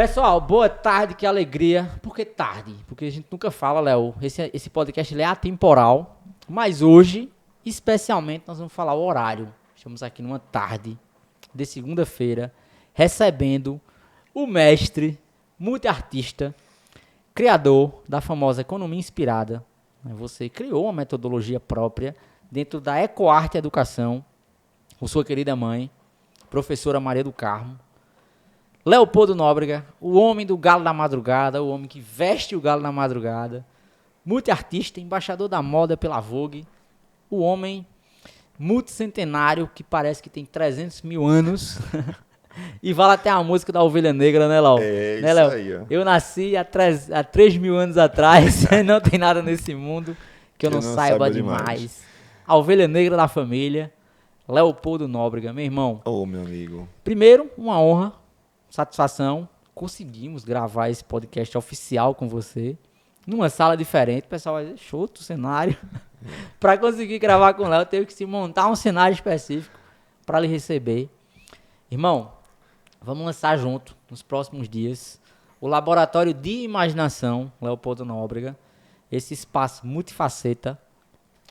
Pessoal, boa tarde, que alegria. Por que tarde? Porque a gente nunca fala, Léo. Esse podcast ele é atemporal, mas hoje, especialmente, nós vamos falar o horário. Estamos aqui numa tarde de segunda-feira, recebendo o mestre, multiartista, criador da famosa Economia Inspirada. Você criou uma metodologia própria dentro da EcoArte Educação, com sua querida mãe, professora Maria do Carmo. Leopoldo Nóbrega, o homem do galo da madrugada, o homem que veste o galo da madrugada, multiartista, embaixador da moda pela Vogue, o homem multicentenário que parece que tem 300 mil anos e vale até a música da Ovelha Negra, né, Léo? É, Né, isso Léo? aí, ó. Eu nasci há 3 mil anos atrás, não tem nada nesse mundo que eu não saiba demais. A Ovelha Negra da família, Leopoldo Nóbrega, meu irmão. Ô, meu amigo. Primeiro, uma honra, satisfação, conseguimos gravar esse podcast oficial com você, numa sala diferente. O pessoal vai dizer, show do cenário. Para conseguir gravar com o Léo, eu teve que se montar um cenário específico para lhe receber. Irmão, vamos lançar junto, nos próximos dias, o Laboratório de Imaginação, Leopoldo Nóbrega, esse espaço multifaceta,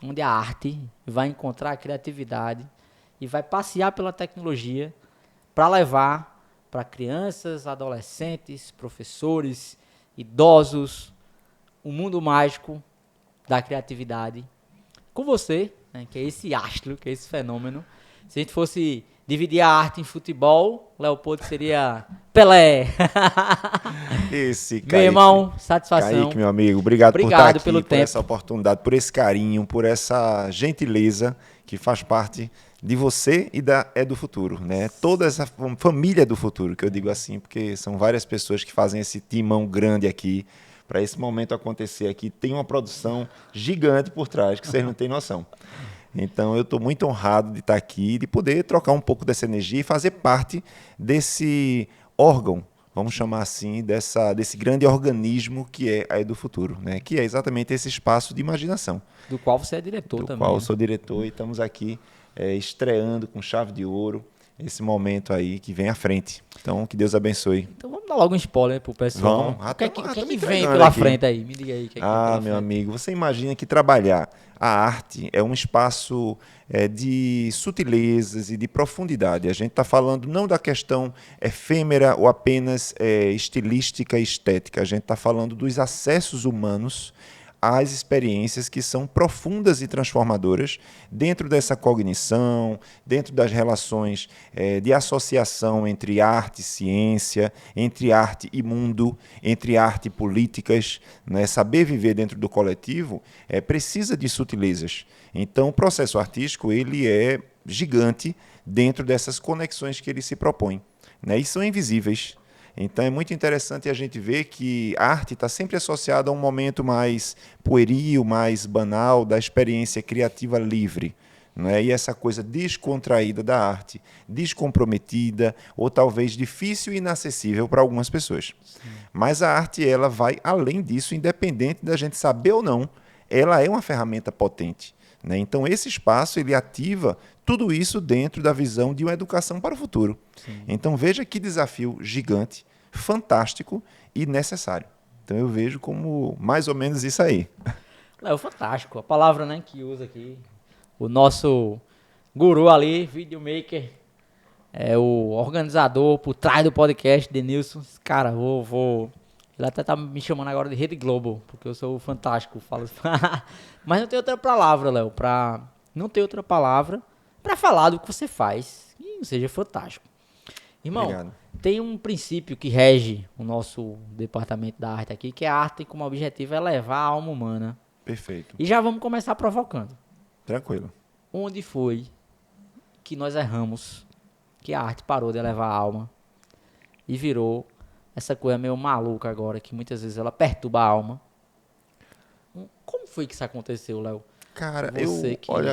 onde a arte vai encontrar a criatividade e vai passear pela tecnologia para levar para crianças, adolescentes, professores, idosos, o mundo mágico da criatividade. Com você, né, que é esse astro, que é esse fenômeno. Se a gente fosse dividir a arte em futebol, Leopoldo seria Pelé. Esse, Kaique. Meu irmão, satisfação. Kaique, meu amigo, obrigado por estar aqui, pelo por tempo. essa oportunidade, por esse carinho, por essa gentileza que faz parte de você e da É do Futuro, né? Toda essa família do futuro, que eu digo assim, porque são várias pessoas que fazem esse timão grande aqui, para esse momento acontecer aqui. Tem uma produção gigante por trás, que vocês não têm noção. Então, eu estou muito honrado de estar aqui, de poder trocar um pouco dessa energia e fazer parte desse órgão, vamos chamar assim, desse grande organismo que é a É do Futuro, né? Que é exatamente esse espaço de imaginação. Do qual você é diretor também. Do qual eu sou diretor e estamos aqui estreando com chave de ouro esse momento aí que vem à frente. Então, que Deus abençoe. Então vamos dar logo um spoiler pro pessoal. Vamos. O que vem pela frente aí? Me diga aí. O que é que vem pela meu frente? amigo, você imagina que trabalhar a arte é um espaço de sutilezas e de profundidade. A gente está falando não da questão efêmera ou apenas estilística e estética. A gente está falando dos acessos humanos às experiências que são profundas e transformadoras dentro dessa cognição, dentro das relações de associação entre arte e ciência, entre arte e mundo, entre arte e políticas, né? Saber viver dentro do coletivo precisa de sutilezas. Então, o processo artístico ele é gigante dentro dessas conexões que ele se propõe, né? E são invisíveis. Então é muito interessante a gente ver que a arte está sempre associada a um momento mais pueril, mais banal, da experiência criativa livre. Né? E essa coisa descontraída da arte, descomprometida ou talvez difícil e inacessível para algumas pessoas. Sim. Mas a arte ela vai além disso, independente da gente saber ou não, ela é uma ferramenta potente. Né? Então esse espaço ele ativa tudo isso dentro da visão de uma educação para o futuro. Sim. Então veja que desafio gigante, fantástico e necessário. Então eu vejo como mais ou menos isso aí. É fantástico, a palavra, né, que usa aqui. O nosso guru ali, videomaker, é o organizador por trás do podcast, Denilson. Cara, ele até tá me chamando agora de Rede Globo, porque eu sou fantástico. Falo... Mas não tem outra palavra, Léo, não tem outra palavra para falar do que você faz e seja fantástico. Irmão, obrigado. Tem um princípio que rege o nosso departamento da arte aqui, que a arte como objetivo é elevar a alma humana. Perfeito. E já vamos começar provocando. Tranquilo. Onde foi que nós erramos, que a arte parou de elevar a alma e virou essa coisa meio maluca agora, que muitas vezes ela perturba a alma? Como foi que isso aconteceu, Léo? Cara,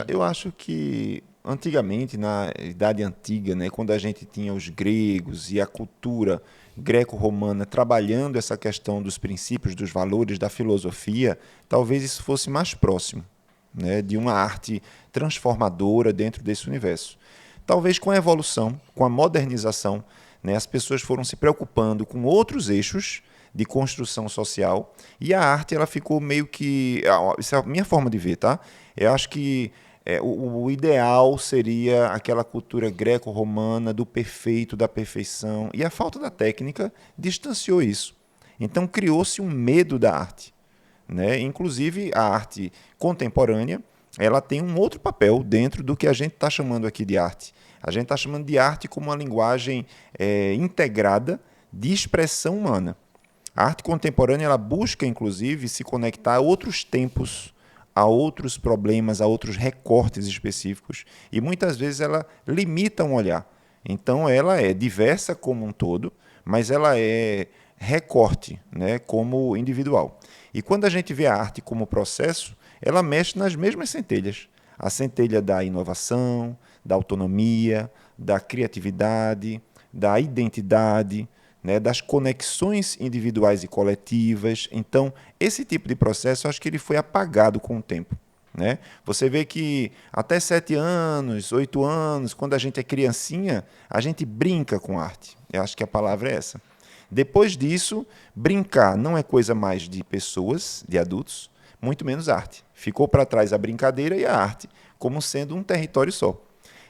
eu acho que antigamente, na Idade Antiga, né, quando a gente tinha os gregos e a cultura greco-romana trabalhando essa questão dos princípios, dos valores, da filosofia, talvez isso fosse mais próximo, né, de uma arte transformadora dentro desse universo. Talvez com a evolução, com a modernização né? As pessoas foram se preocupando com outros eixos de construção social e a arte ela ficou meio que... Isso é a minha forma de ver, tá? Eu acho que o ideal seria aquela cultura greco-romana do perfeito, da perfeição, e a falta da técnica distanciou isso. Então criou-se um medo da arte, né? Inclusive a arte contemporânea ela tem um outro papel dentro do que a gente está chamando aqui de arte. A gente está chamando de arte como uma linguagem integrada de expressão humana. A arte contemporânea ela busca, inclusive, se conectar a outros tempos, a outros problemas, a outros recortes específicos, e muitas vezes ela limita um olhar. Então, ela é diversa como um todo, mas ela é recorte, né, como individual. E quando a gente vê a arte como processo, ela mexe nas mesmas centelhas. A centelha da inovação, da autonomia, da criatividade, da identidade, né, das conexões individuais e coletivas. Então, esse tipo de processo, eu acho que ele foi apagado com o tempo. Né? Você vê que até 7 anos, 8 anos, quando a gente é criancinha, a gente brinca com arte. Eu acho que a palavra é essa. Depois disso, brincar não é coisa mais de pessoas, de adultos, muito menos arte. Ficou para trás a brincadeira e a arte, como sendo um território só.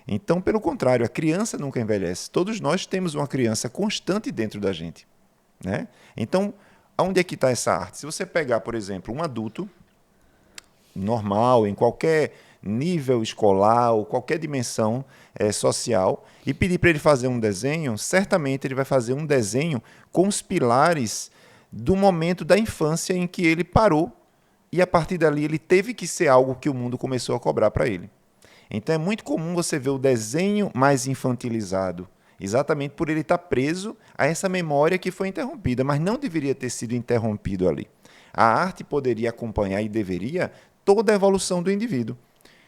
Então, pelo contrário, a criança nunca envelhece. Todos nós temos uma criança constante dentro da gente. Né? Então, onde é que está essa arte? Se você pegar, por exemplo, um adulto normal, em qualquer nível escolar ou qualquer dimensão social, e pedir para ele fazer um desenho, certamente ele vai fazer um desenho com os pilares do momento da infância em que ele parou e, a partir dali, ele teve que ser algo que o mundo começou a cobrar para ele. Então, é muito comum você ver o desenho mais infantilizado, exatamente por ele estar preso a essa memória que foi interrompida, mas não deveria ter sido interrompido ali. A arte poderia acompanhar e deveria toda a evolução do indivíduo,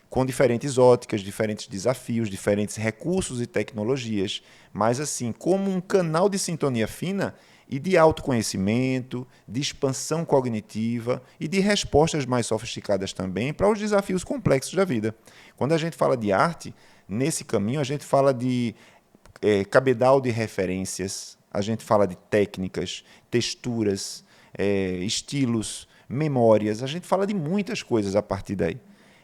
com diferentes óticas, diferentes desafios, diferentes recursos e tecnologias, mas assim, como um canal de sintonia fina e de autoconhecimento, de expansão cognitiva e de respostas mais sofisticadas também para os desafios complexos da vida. Quando a gente fala de arte, nesse caminho a gente fala de cabedal de referências, a gente fala de técnicas, texturas, estilos, memórias, a gente fala de muitas coisas a partir daí.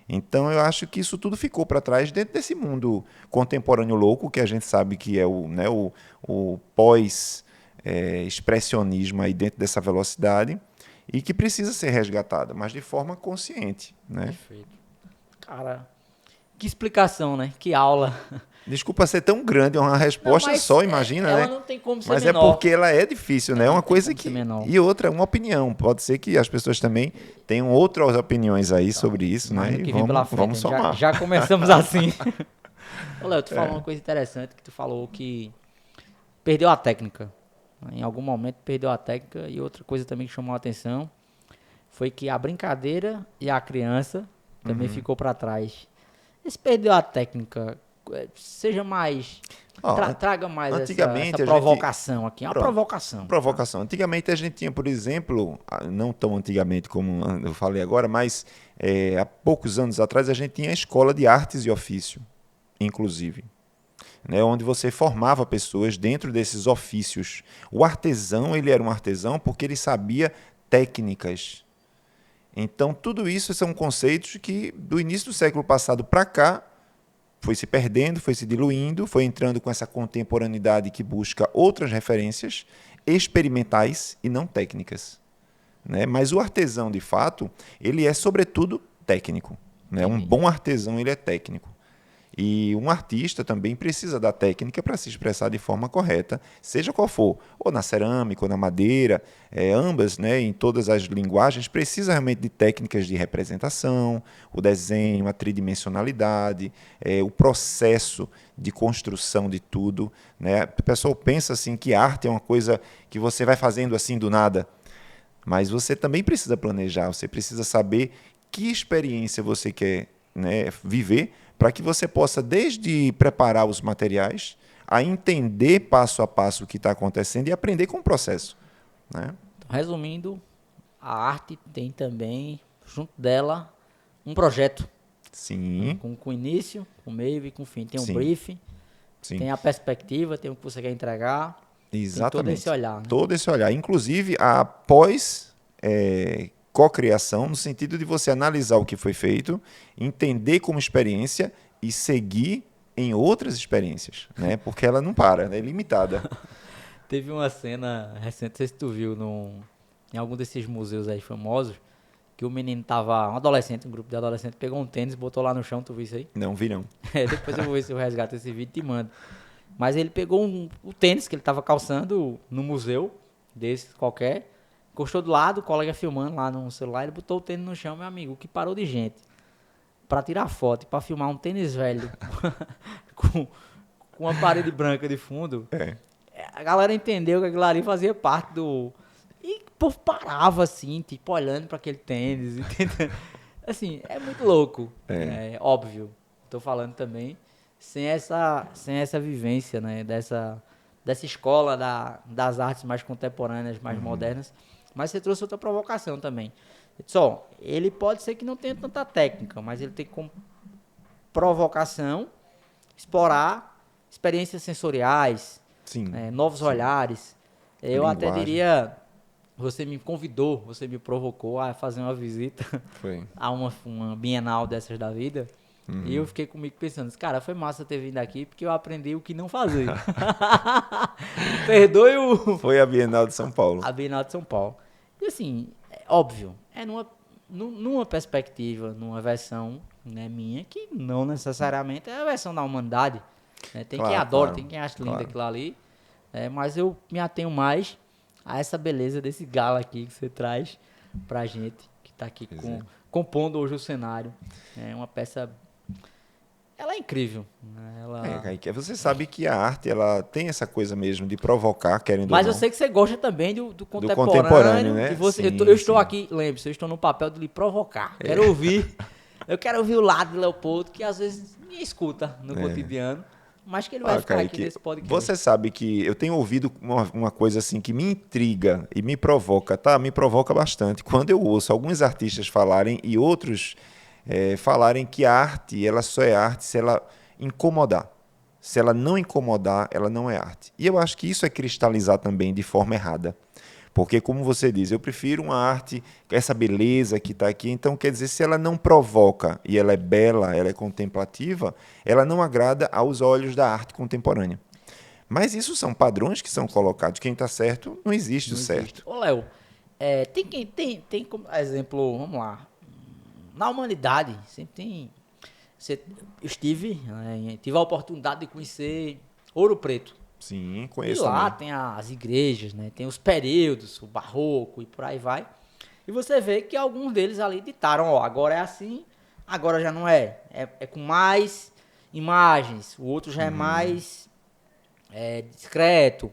Então, eu acho que isso tudo ficou para trás dentro desse mundo contemporâneo louco, que a gente sabe que é o pós-expressionismo aí dentro dessa velocidade, e que precisa ser resgatada, mas de forma consciente. Né? Perfeito. Cara, que explicação, né? Que aula. Desculpa ser tão grande, é uma resposta Não, só, imagina, ela né? não tem como ser Mas menor. é porque ela é difícil, né? É uma coisa que... E outra, uma opinião. Pode ser que as pessoas também tenham outras opiniões aí sobre isso, né? Que E vem pela frente, vamos somar. já começamos assim. Ô, Léo, tu falou uma coisa interessante, que tu falou que perdeu a técnica. Em algum momento perdeu a técnica, e outra coisa também que chamou a atenção foi que a brincadeira e a criança também ficou para trás. Esse perdeu a técnica, seja mais... traga mais essa provocação aqui. É uma provocação. Provocação. Antigamente a gente tinha, por exemplo, não tão antigamente como eu falei agora, mas há poucos anos atrás a gente tinha a escola de artes e ofício, inclusive. Né, onde você formava pessoas dentro desses ofícios. O artesão, ele era um artesão porque ele sabia técnicas. Então, tudo isso são conceitos que, do início do século passado para cá, foi se perdendo, foi se diluindo, foi entrando com essa contemporaneidade que busca outras referências experimentais e não técnicas. Né? Mas o artesão, de fato, ele é, sobretudo, técnico. Né? Um bom artesão, ele é técnico. E um artista também precisa da técnica para se expressar de forma correta, seja qual for, ou na cerâmica, ou na madeira, ambas, né, em todas as linguagens, precisa realmente de técnicas de representação, o desenho, a tridimensionalidade, o processo de construção de tudo. Né? O pessoal pensa assim que arte é uma coisa que você vai fazendo assim do nada, mas você também precisa planejar, você precisa saber que experiência você quer, né, viver, para que você possa, desde preparar os materiais, a entender passo a passo o que está acontecendo e aprender com o processo. Né? Então, resumindo, a arte tem também, junto dela, um projeto. Sim. Com início, com meio e com fim. Tem um Sim. briefing, Sim. Tem a perspectiva, tem o que você quer entregar. Exatamente. Tem todo esse olhar. Né? Todo esse olhar. Inclusive, a pós cocriação, no sentido de você analisar o que foi feito, entender como experiência e seguir em outras experiências, né? Porque ela não para, né? É limitada. Teve uma cena recente, não sei se tu viu, em algum desses museus aí famosos, que o menino tava, um adolescente, um grupo de adolescentes, pegou um tênis, botou lá no chão, tu viu isso aí? Não vi, não. Depois eu vou ver se eu resgato esse vídeo e te mando. Mas ele pegou o tênis que ele tava calçando no museu, desse qualquer, encostou do lado, o colega filmando lá no celular, ele botou o tênis no chão, meu amigo, o que parou de gente pra tirar foto e pra filmar um tênis velho com uma parede branca de fundo. A galera entendeu que aquilo ali fazia parte do... E o povo parava assim, tipo, olhando pra aquele tênis, entendeu? Assim, é muito louco. É óbvio. Tô falando também sem essa vivência, né? Dessa escola das artes mais contemporâneas, mais modernas. Mas você trouxe outra provocação também. Só, ele pode ser que não tenha tanta técnica, mas ele tem como provocação explorar experiências sensoriais, Sim. Novos olhares. Eu até Linguagem. diria, você me convidou, você me provocou a fazer uma visita Foi. a uma Bienal dessas da vida. E eu fiquei comigo pensando, cara, foi massa ter vindo aqui porque eu aprendi o que não fazer. Perdoe Foi a Bienal de São Paulo. a Bienal de São Paulo. E assim, é óbvio, numa perspectiva, numa versão, né, minha, que não necessariamente é a versão da humanidade. Né? Tem quem Claro, adora, claro, tem quem acha lindo claro. aquilo ali. Mas eu me atenho mais a essa beleza desse gala aqui que você traz pra gente, que tá aqui compondo hoje o cenário. É uma peça... Ela é incrível. Né? Kaique, você sabe que a arte ela tem essa coisa mesmo de provocar, querendo Mas ou eu não. sei que você gosta também do contemporâneo. contemporâneo, né? E você, Sim, eu estou sim. aqui, lembre-se, eu estou no papel de lhe provocar. Quero ouvir. Eu quero ouvir o lado de Leopoldo, que às vezes me escuta no cotidiano, mas que ele vai ficar aqui Kaique, nesse podcast. você sabe que eu tenho ouvido uma coisa assim que me intriga e me provoca, tá? Me provoca bastante. Quando eu ouço alguns artistas falarem e outros falarem que a arte, ela só é arte se ela incomodar. Se ela não incomodar, ela não é arte. E eu acho que isso é cristalizar também de forma errada. Porque, como você diz, eu prefiro uma arte, essa beleza que está aqui. Então, quer dizer, se ela não provoca e ela é bela, ela é contemplativa, ela não agrada aos olhos da arte contemporânea. Mas isso são padrões que são colocados. Quem está certo, não existe o certo. Ô, Léo, tem como exemplo, vamos lá, na humanidade, sempre tem... Eu tive a oportunidade de conhecer Ouro Preto. Sim, E conheço lá também. tem as igrejas, né? Tem os períodos, o barroco e por aí vai. E você vê que alguns deles ali ditaram, ó, agora é assim, agora já não é. É com mais imagens, o outro já é mais discreto.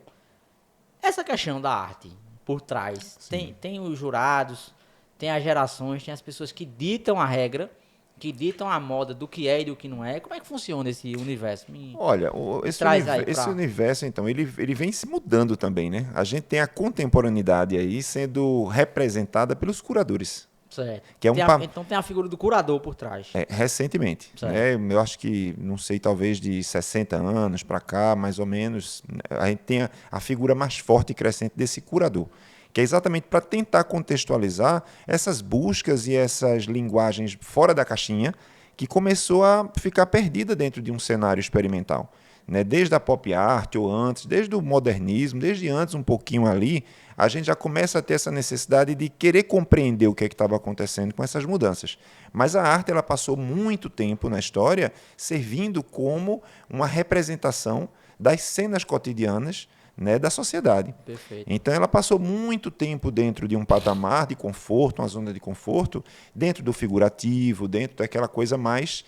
Essa questão da arte por trás, tem os jurados, tem as gerações, tem as pessoas que ditam a regra, que ditam a moda do que é e do que não é. Como é que funciona esse universo? Olha, traz aí esse pra... universo, então, ele vem se mudando também, né? A gente tem a contemporaneidade aí sendo representada pelos curadores. Certo. Que é Então tem a figura do curador por trás. Recentemente, né? Eu acho que, não sei, talvez de 60 anos para cá, mais ou menos, a gente tem a figura mais forte e crescente desse curador, que é exatamente para tentar contextualizar essas buscas e essas linguagens fora da caixinha que começou a ficar perdida dentro de um cenário experimental. Né? Desde a pop art ou antes, desde o modernismo, desde antes um pouquinho ali, a gente já começa a ter essa necessidade de querer compreender o que estava acontecendo com essas mudanças. Mas a arte ela passou muito tempo na história servindo como uma representação das cenas cotidianas, né, da sociedade. Perfeito. Então ela passou muito tempo dentro de um patamar de conforto, uma zona de conforto, dentro do figurativo, dentro daquela coisa mais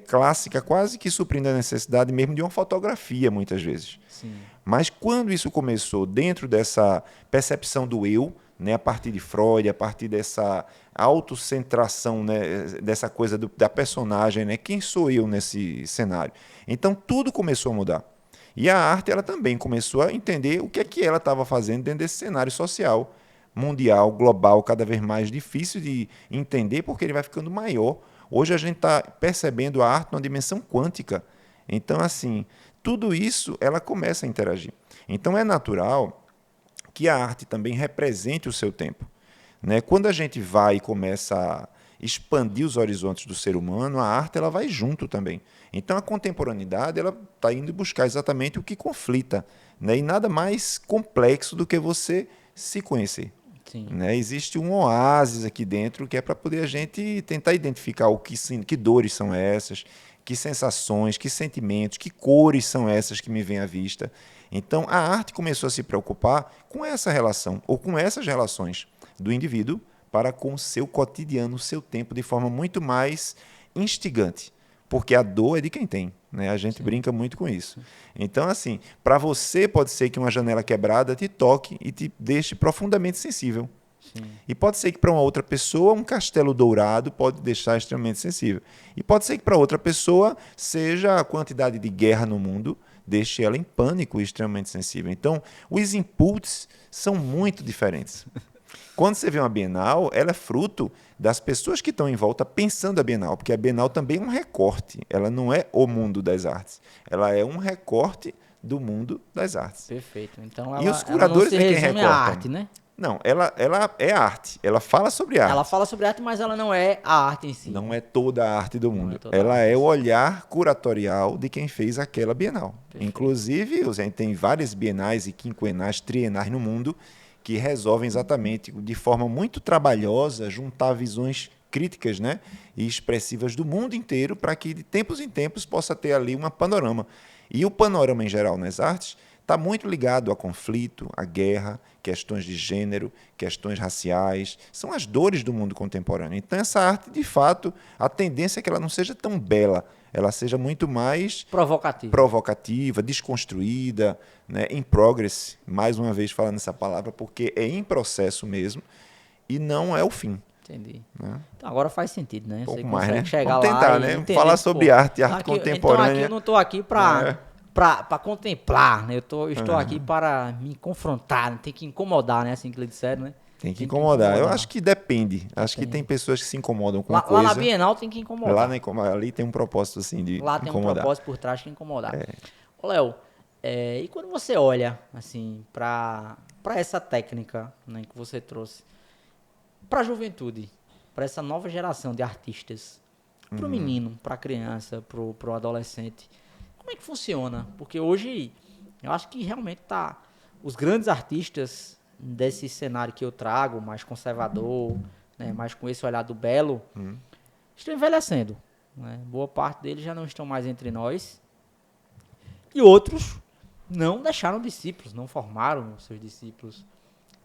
clássica, quase que suprindo a necessidade mesmo de uma fotografia, muitas vezes. Sim. Mas quando isso começou dentro dessa percepção do eu, né, a partir de Freud, a partir dessa autocentração, né, dessa coisa da personagem, né, quem sou eu nesse cenário? Então tudo começou a mudar. E a arte ela também começou a entender o que é que ela estava fazendo dentro desse cenário social, mundial, global, cada vez mais difícil de entender porque ele vai ficando maior. Hoje a gente está percebendo a arte numa dimensão quântica. Então, assim, tudo isso ela começa a interagir. Então é natural que a arte também represente o seu tempo, né? Quando a gente vai e começa a expandir os horizontes do ser humano, a arte ela vai junto também. Então a contemporaneidade ela está indo buscar exatamente o que conflita, né? E nada mais complexo do que você se conhecer. Sim. Né? Existe um oásis aqui dentro que é para poder a gente tentar identificar que dores são essas, que sensações, que sentimentos, que cores são essas que me vêm à vista. Então, a arte começou a se preocupar com essa relação, ou com essas relações do indivíduo para com o seu cotidiano, o seu tempo, de forma muito mais instigante. Porque a dor é de quem tem, né? A gente brinca muito com isso. Então, assim, para você pode ser que uma janela quebrada te toque e te deixe profundamente sensível. Sim. E pode ser que para uma outra pessoa um castelo dourado pode deixar extremamente sensível. E pode ser que para outra pessoa seja a quantidade de guerra no mundo deixe ela em pânico e extremamente sensível. Então, os inputs são muito diferentes. Quando você vê uma Bienal, ela é fruto das pessoas que estão em volta pensando a Bienal, porque a Bienal também é um recorte, ela não é o mundo das artes, ela é um recorte do mundo das artes. Perfeito. Então, E os curadores ela não se é quem resume recortam. à arte, né? Não, ela é arte, ela fala sobre arte. Ela fala sobre arte, mas ela não é a arte em si. Não é toda a arte do mundo. toda a Ela arte, é o sim. olhar curatorial de quem fez aquela Bienal. Perfeito. Inclusive, a gente tem várias bienais e quinquenais, trienais no mundo que resolvem exatamente, de forma muito trabalhosa, juntar visões críticas, né, e expressivas do mundo inteiro para que, de tempos em tempos, possa ter ali um panorama. E o panorama, em geral, nas artes, está muito ligado a conflito, a guerra, questões de gênero, questões raciais. São as dores do mundo contemporâneo. Então, essa arte, de fato, a tendência é que ela não seja tão bela, ela seja muito mais provocativa, desconstruída, né, in progress, mais uma vez falando essa palavra, porque é em processo mesmo e não é o fim. Entendi. Né? Então agora faz sentido, né? Pouco Você mais, consegue né? chegar Vamos tentar, lá né? e entender, Falar sobre arte aqui, contemporânea. Então aqui eu não estou aqui para contemplar, né? Eu estou aqui para me confrontar, né? Tem que incomodar, né? Assim que eles disseram, né? Tem que incomodar. Eu acho que depende. Acho que tem pessoas que se incomodam com coisa. Lá na Bienal tem que incomodar. Ali tem um propósito assim de lá tem incomodar. Um propósito por trás que incomodar. Ô, Léo, e quando você olha assim para essa técnica, né, que você trouxe para a juventude, para essa nova geração de artistas, para o menino, para a criança, para o adolescente, como é que funciona? Porque hoje eu acho que realmente os grandes artistas desse cenário que eu trago, mais conservador, né, mais com esse olhar do belo, estão envelhecendo. Né? Boa parte deles já não estão mais entre nós. E outros não deixaram discípulos, não formaram seus discípulos.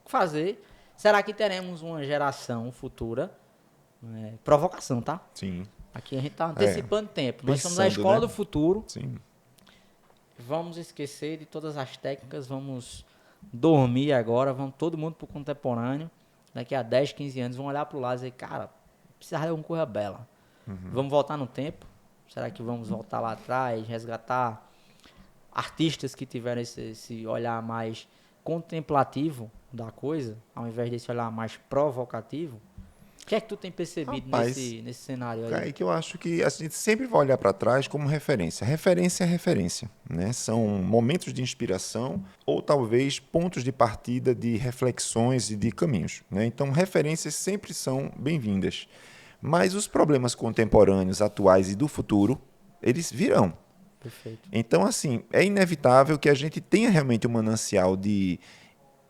O que fazer? Será que teremos uma geração futura? Provocação, tá? Sim. Aqui a gente está antecipando tempo. Nós somos a Pensando, escola né? do futuro. Sim. Vamos esquecer de todas as técnicas, vamos dormir agora, vamos todo mundo pro contemporâneo. Daqui a 10, 15 anos vão olhar pro lado e dizer, cara, precisava de alguma coisa bela. Vamos voltar no tempo? Será que vamos voltar lá atrás, resgatar artistas que tiveram esse olhar mais contemplativo da coisa, ao invés desse olhar mais provocativo? O que é que tu tem percebido nesse cenário aí? Kaique, eu acho que a gente sempre vai olhar para trás como referência. Referência é referência, né? São momentos de inspiração ou talvez pontos de partida de reflexões e de caminhos, né? Então, referências sempre são bem-vindas. Mas os problemas contemporâneos, atuais e do futuro, eles virão. Perfeito. Então, assim, é inevitável que a gente tenha realmente um manancial de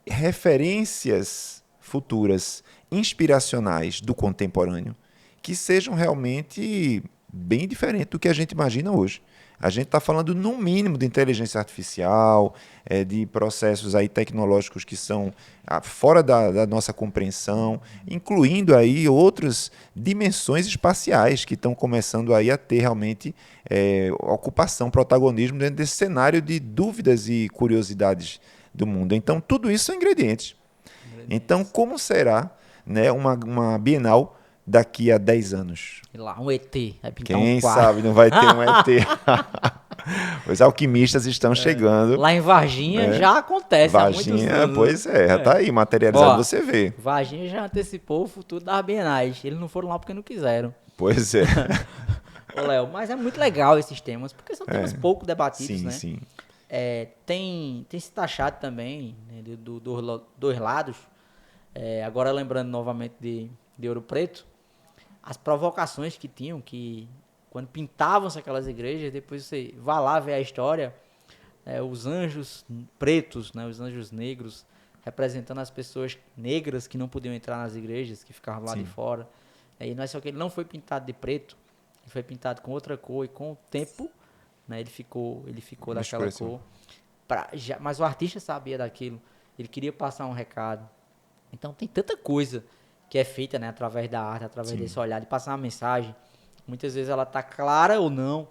referências futuras, inspiracionais do contemporâneo, que sejam realmente bem diferentes do que a gente imagina hoje. A gente está falando, no mínimo, de inteligência artificial, de processos aí tecnológicos que são fora da nossa compreensão, incluindo aí outras dimensões espaciais que estão começando aí a ter realmente ocupação, protagonismo dentro desse cenário de dúvidas e curiosidades do mundo. Então, tudo isso são ingredientes. Então, como será, né, uma Bienal daqui a 10 anos? E lá, um ET. Vai pintar Quem quadro. sabe não vai ter um ET. Os alquimistas estão chegando. Lá em Varginha já acontece há muitos Varginha, anos. pois já está aí, materializado, Ó, você vê. Varginha já antecipou o futuro das Bienais. Eles não foram lá porque não quiseram. Pois é. Ô, Léo, mas é muito legal esses temas, porque são temas pouco debatidos, Sim, né? sim. Tem se taxado também, né, dos dois lados. Agora lembrando novamente de Ouro Preto, as provocações que tinham, que quando pintavam-se aquelas igrejas, depois você vai lá ver a história, os anjos pretos, né, os anjos negros, representando as pessoas negras que não podiam entrar nas igrejas, que ficavam lá de Sim. fora. E não é só que ele não foi pintado de preto, ele foi pintado com outra cor, e com o tempo, né, ele ficou Uma daquela expressão. cor. Mas o artista sabia daquilo, ele queria passar um recado. Então tem tanta coisa que é feita, né, através da arte, através Sim. desse olhar, de passar uma mensagem. Muitas vezes ela tá clara ou não,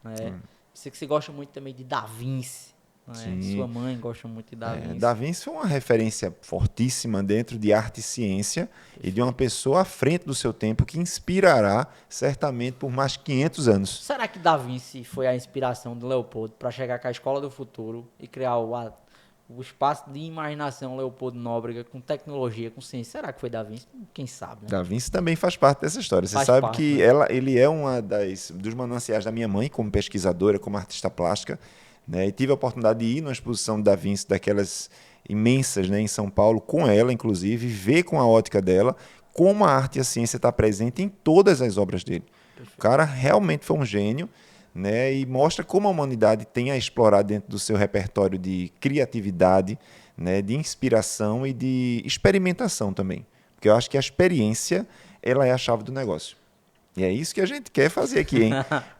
né? Sei que você gosta muito também de Da Vinci, né? Sim. Sua mãe gosta muito de Da Vinci. Da Vinci foi uma referência fortíssima dentro de arte e ciência e de uma pessoa à frente do seu tempo que inspirará certamente por mais 500 anos. Será que Da Vinci foi a inspiração do Leopoldo para chegar com a Escola do Futuro e criar o espaço de imaginação Leopoldo Nóbrega com tecnologia, com ciência? Será que foi Da Vinci? Quem sabe, né? Da Vinci também faz parte dessa história. Você Faz sabe parte, que né? ele é uma dos mananciais da minha mãe como pesquisadora, como artista plástica, né? E tive a oportunidade de ir numa exposição de Da Vinci, daquelas imensas, né, em São Paulo, com ela, inclusive, e ver com a ótica dela como a arte e a ciência está presente em todas as obras dele. O cara realmente foi um gênio, né, e mostra como a humanidade tem a explorar dentro do seu repertório de criatividade, né, de inspiração e de experimentação também. Porque eu acho que a experiência ela é a chave do negócio. E é isso que a gente quer fazer aqui, hein?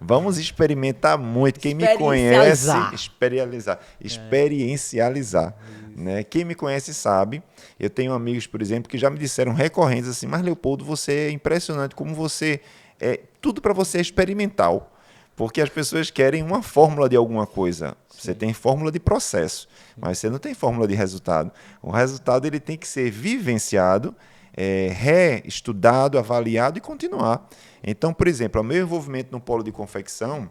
Vamos experimentar muito. Quem me conhece, experiencializar, né? Quem me conhece sabe. Eu tenho amigos, por exemplo, que já me disseram recorrentes assim: mas Leopoldo, você é impressionante como tudo para você é experimental, porque as pessoas querem uma fórmula de alguma coisa. Você tem fórmula de processo, mas você não tem fórmula de resultado. O resultado ele tem que ser vivenciado, reestudado, avaliado e continuar. Então, por exemplo, o meu envolvimento no polo de confecção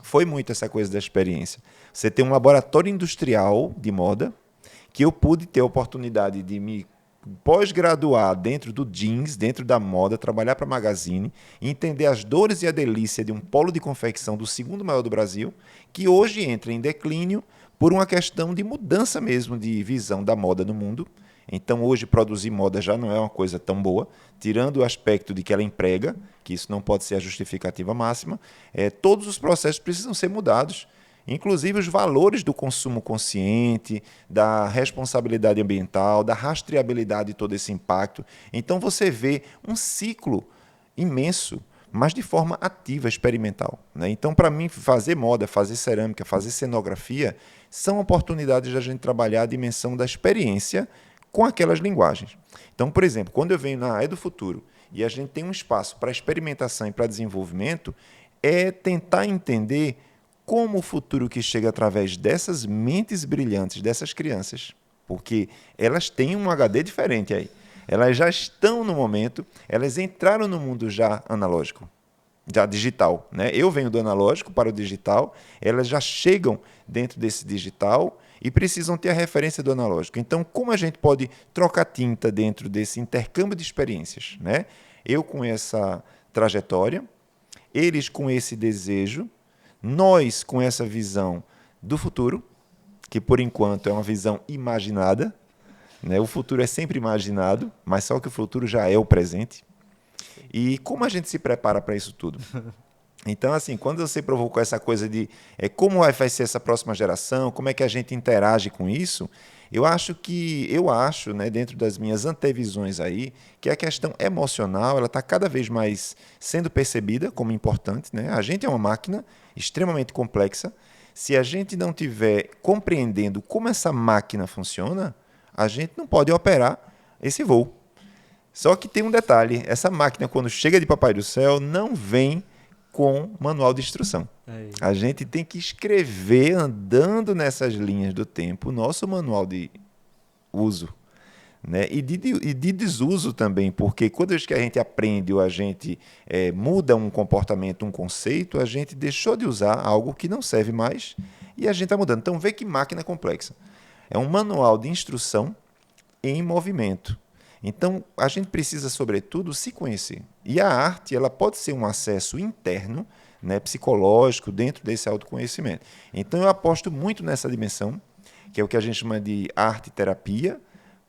foi muito essa coisa da experiência. Você tem um laboratório industrial de moda que eu pude ter a oportunidade de me pós-graduar dentro do jeans, dentro da moda, trabalhar para Magazine, entender as dores e a delícia de um polo de confecção do segundo maior do Brasil, que hoje entra em declínio por uma questão de mudança mesmo de visão da moda no mundo. Então, hoje, produzir moda já não é uma coisa tão boa, tirando o aspecto de que ela emprega, que isso não pode ser a justificativa máxima. Todos os processos precisam ser mudados, inclusive os valores do consumo consciente, da responsabilidade ambiental, da rastreabilidade de todo esse impacto. Então, você vê um ciclo imenso, mas de forma ativa, experimental, né? Então, para mim, fazer moda, fazer cerâmica, fazer cenografia, são oportunidades de a gente trabalhar a dimensão da experiência com aquelas linguagens. Então, por exemplo, quando eu venho na do Futuro e a gente tem um espaço para experimentação e para desenvolvimento, é tentar entender como o futuro que chega através dessas mentes brilhantes dessas crianças, porque elas têm um HD diferente aí. Elas já estão no momento, elas entraram no mundo já analógico, já digital, né? Eu venho do analógico para o digital, elas já chegam dentro desse digital e precisam ter a referência do analógico. Então, como a gente pode trocar tinta dentro desse intercâmbio de experiências, né? Eu com essa trajetória, eles com esse desejo, nós com essa visão do futuro, que por enquanto é uma visão imaginada, né? O futuro é sempre imaginado, mas só que o futuro já é o presente. E como a gente se prepara para isso tudo? Então, assim, quando você provocou essa coisa de como vai ser essa próxima geração, como é que a gente interage com isso, eu acho, né, dentro das minhas antevisões aí, que a questão emocional ela está cada vez mais sendo percebida como importante, né? A gente é uma máquina extremamente complexa. Se a gente não tiver compreendendo como essa máquina funciona, a gente não pode operar esse voo. Só que tem um detalhe, essa máquina, quando chega de Papai do Céu, não vem com manual de instrução. A gente tem que escrever, andando nessas linhas do tempo, o nosso manual de uso, né? E de desuso também, porque quando a gente aprende ou a gente muda um comportamento, um conceito, a gente deixou de usar algo que não serve mais e a gente está mudando. Então, vê que máquina complexa. É um manual de instrução em movimento. Então, a gente precisa, sobretudo, se conhecer. E a arte, ela pode ser um acesso interno, né, psicológico, dentro desse autoconhecimento. Então, eu aposto muito nessa dimensão, que é o que a gente chama de arte-terapia,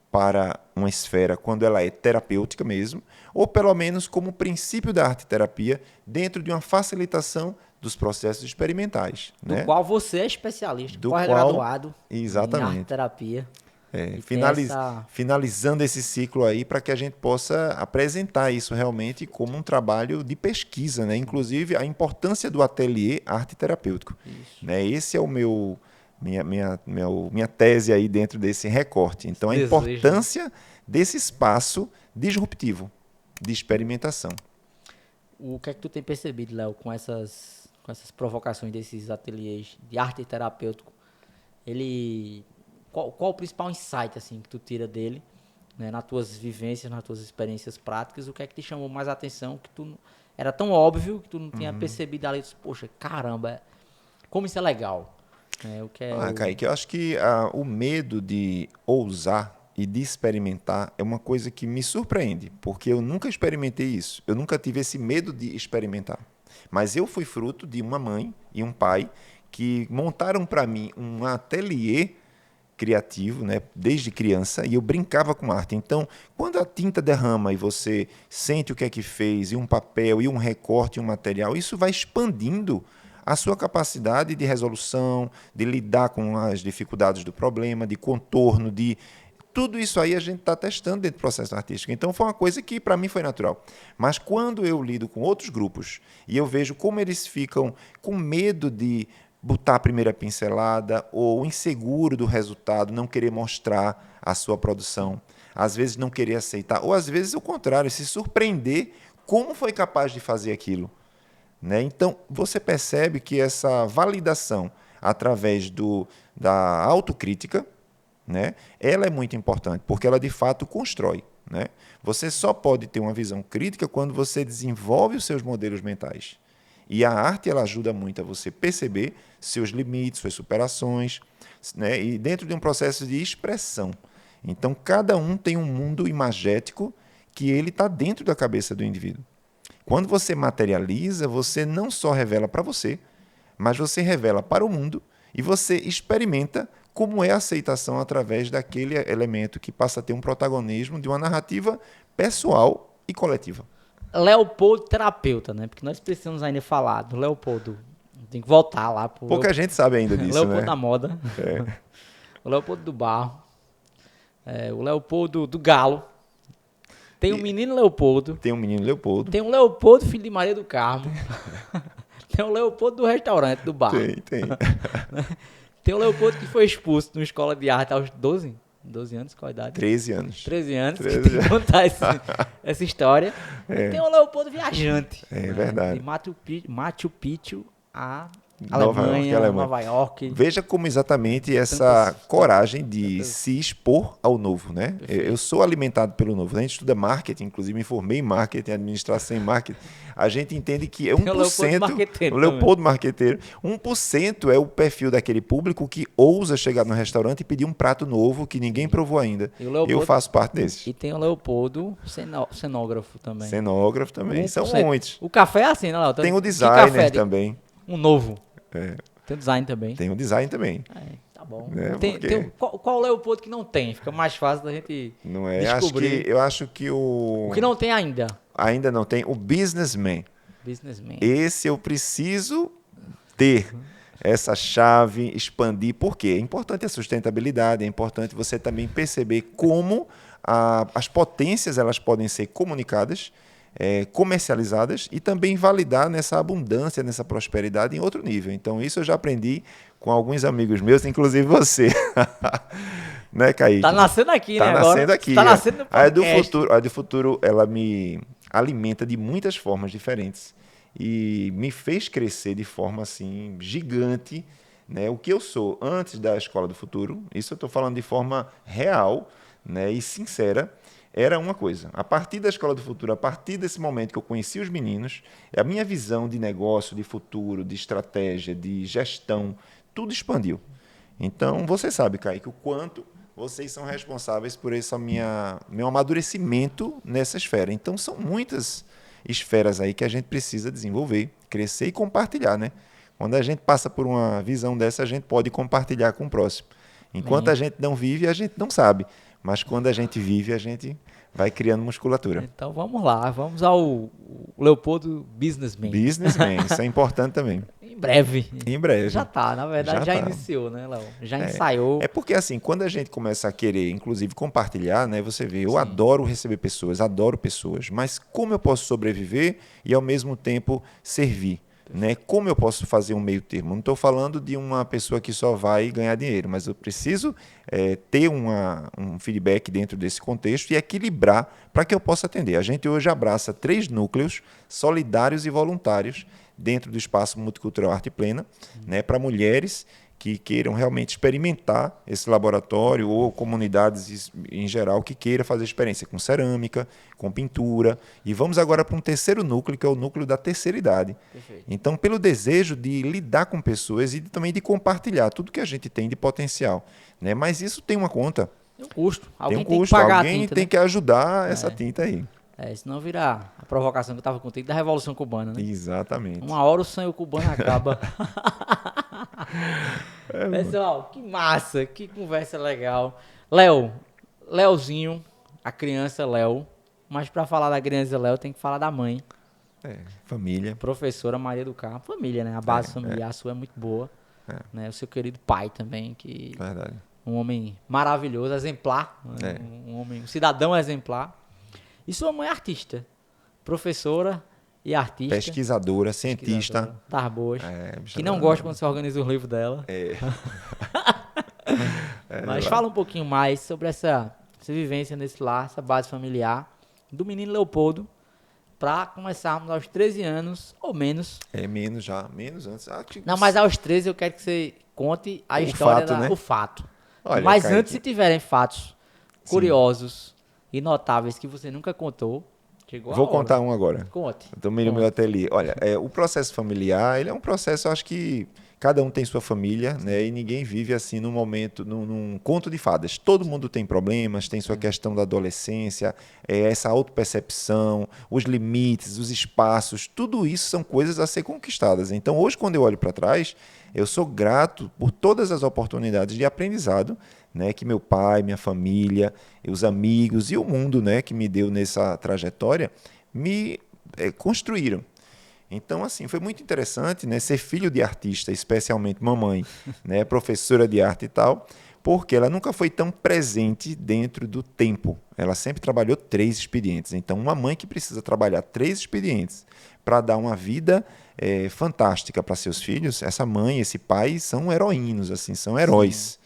para uma esfera quando ela é terapêutica mesmo, ou pelo menos como princípio da arte-terapia dentro de uma facilitação dos processos experimentais. Do Né? qual você é especialista, Do pós-graduado em exatamente. arte-terapia. E tem Finalizando esse ciclo aí para que a gente possa apresentar isso realmente como um trabalho de pesquisa, né? Inclusive a importância do ateliê arte terapêutico. Né? Esse é o minha tese aí dentro desse recorte. Então, a importância desse espaço disruptivo de experimentação. O que é que tu tem percebido, Léo, com essas provocações desses ateliês de arte terapêutico? Qual o principal insight assim, que tu tira dele, né, nas tuas vivências, nas tuas experiências práticas? O que é que te chamou mais a atenção, que tu era tão óbvio que tu não tinha percebido ali? Poxa, caramba, como isso é legal. Kaique, eu acho que o medo de ousar e de experimentar é uma coisa que me surpreende, porque eu nunca experimentei isso. Eu nunca tive esse medo de experimentar. Mas eu fui fruto de uma mãe e um pai que montaram para mim um ateliê criativo, né, desde criança, e eu brincava com arte. Então, quando a tinta derrama e você sente o que é que fez, e um papel, e um recorte, e um material, isso vai expandindo a sua capacidade de resolução, de lidar com as dificuldades do problema, de contorno, de tudo isso aí a gente está testando dentro do processo artístico. Então, foi uma coisa que para mim foi natural. Mas quando eu lido com outros grupos e eu vejo como eles ficam com medo de botar a primeira pincelada ou inseguro do resultado, não querer mostrar a sua produção, às vezes não querer aceitar, ou às vezes o contrário, se surpreender como foi capaz de fazer aquilo. Né? Então, você percebe que essa validação através da autocrítica, né, ela é muito importante, porque ela de fato constrói. Né? Você só pode ter uma visão crítica quando você desenvolve os seus modelos mentais. E a arte ela ajuda muito a você perceber seus limites, suas superações, né? E dentro de um processo de expressão. Então, cada um tem um mundo imagético que ele está dentro da cabeça do indivíduo. Quando você materializa, você não só revela para você, mas você revela para o mundo e você experimenta como é a aceitação através daquele elemento que passa a ter um protagonismo de uma narrativa pessoal e coletiva. Leopoldo terapeuta, né? Porque nós precisamos ainda falar do Leopoldo. Tem que voltar lá pro pouca gente sabe ainda disso, Leopoldo né? da moda. O Leopoldo do barro. O Leopoldo do galo. Tem o menino Leopoldo. Tem um menino Leopoldo. Tem o Leopoldo, filho de Maria do Carmo. Tem o Leopoldo do restaurante, do bar. Tem. Tem o Leopoldo que foi expulso de uma escola de arte aos 12 anos, qual a idade? 13 anos. 13 anos, que tem que contar essa história. E tem o Leopoldo viajante. É verdade. De Machu Picchu a Alemanha, Nova York. Veja como exatamente essa coragem de se expor ao novo, né? Perfeito. Eu sou alimentado pelo novo. A gente estuda marketing, inclusive me formei em marketing, administração em marketing. A gente entende que é 1%, o Leopoldo marqueteiro, 1% é o perfil daquele público que ousa chegar no restaurante e pedir um prato novo que ninguém provou ainda. Eu faço parte desses. E tem o Leopoldo cenógrafo também. Cenógrafo também, são muitos. O café é assim, né, Léo? Tem o designer também. Um novo. Tem o design também. Tem o design também. Tá bom. Qual o Leopoldo que não tem? Fica mais fácil da gente descobrir. Eu acho que o que não tem ainda. Ainda não tem o businessman. Esse eu preciso ter. Essa chave, expandir. Por quê? É importante a sustentabilidade, é importante você também perceber como as potências elas podem ser comunicadas, comercializadas e também validar nessa abundância, nessa prosperidade em outro nível. Então, isso eu já aprendi com alguns amigos meus, inclusive você. Né, Kaique? Tá nascendo aqui, né? Tá nascendo aqui. Tá nascendo no podcast. A do futuro, ela me alimenta de muitas formas diferentes e me fez crescer de forma assim gigante, né? O que eu sou antes da Escola do Futuro, isso eu estou falando de forma real, né, e sincera, era uma coisa. A partir da Escola do Futuro, a partir desse momento que eu conheci os meninos, a minha visão de negócio, de futuro, de estratégia, de gestão, tudo expandiu. Então, você sabe, Kaique, o quanto vocês são responsáveis por esse meu amadurecimento nessa esfera. Então, são muitas esferas aí que a gente precisa desenvolver, crescer e compartilhar, né? Quando a gente passa por uma visão dessa, a gente pode compartilhar com o próximo. Enquanto a gente não vive, a gente não sabe. Mas quando a gente vive, a gente vai criando musculatura. Então vamos lá, vamos ao Leopoldo Businessman. Businessman, isso é importante também. Em breve. Em breve. Já tá, na verdade já tá. iniciou, né, Léo? Já ensaiou. É porque assim, quando a gente começa a querer, inclusive, compartilhar, né? Você vê, eu adoro receber pessoas, adoro pessoas, mas como eu posso sobreviver e ao mesmo tempo servir? Né? Como eu posso fazer um meio termo? Não estou falando de uma pessoa que só vai ganhar dinheiro, mas eu preciso ter um feedback dentro desse contexto e equilibrar para que eu possa atender. A gente hoje abraça 3 núcleos solidários e voluntários dentro do Espaço Multicultural Arte Plena, né, para mulheres que queiram realmente experimentar esse laboratório ou comunidades em geral que queiram fazer experiência com cerâmica, com pintura. E vamos agora para um terceiro núcleo, que é o núcleo da terceira idade. Perfeito. Então, pelo desejo de lidar com pessoas e também de compartilhar tudo que a gente tem de potencial. Né? Mas isso tem uma conta. Tem um custo. Alguém tem um custo. Tem que pagar Alguém a tinta, tem né? que ajudar essa tinta aí. Senão virar a provocação que eu tava contigo da Revolução Cubana, né? Exatamente. Uma hora o sonho cubano acaba. Pessoal, que massa, que conversa legal. Leozinho, a criança Léo. Mas para falar da criança Léo, tem que falar da mãe. Família. Professora Maria do Carmo. Família, né? A base familiar sua é muito boa. Né? O seu querido pai também, que... Verdade. Um homem maravilhoso, exemplar. Né? Um cidadão exemplar. E sua mãe é artista. Professora e artista. Pesquisadora, cientista. Tarboas. Que não gosta quando você organiza os livros dela. Mas fala um pouquinho mais sobre essa vivência nesse lar, essa base familiar do menino Leopoldo, para começarmos aos 13 anos, ou menos. Menos já, menos antes. Não, mas aos 13 eu quero que você conte a história, fato, né? o fato. Olha, mas Kaique, antes, se tiverem fatos curiosos e notáveis que você nunca contou, chegou vou a hora. contar um agora. Conte. Também no meu ateliê. Olha, o processo familiar, ele é um processo, eu acho que cada um tem sua família, né? E ninguém vive assim num momento, num conto de fadas. Todo mundo tem problemas, tem sua questão da adolescência, essa autopercepção, os limites, os espaços, tudo isso são coisas a ser conquistadas. Então, hoje, quando eu olho para trás, eu sou grato por todas as oportunidades de aprendizado, né, que meu pai, minha família, os amigos e o mundo, né, que me deu nessa trajetória, me construíram. Então, assim, foi muito interessante, né, ser filho de artista, especialmente mamãe, né, professora de arte e tal, porque ela nunca foi tão presente dentro do tempo. Ela sempre trabalhou 3 expedientes. Então, uma mãe que precisa trabalhar 3 expedientes para dar uma vida fantástica para seus filhos, essa mãe, esse pai são heroínos, assim, são heróis.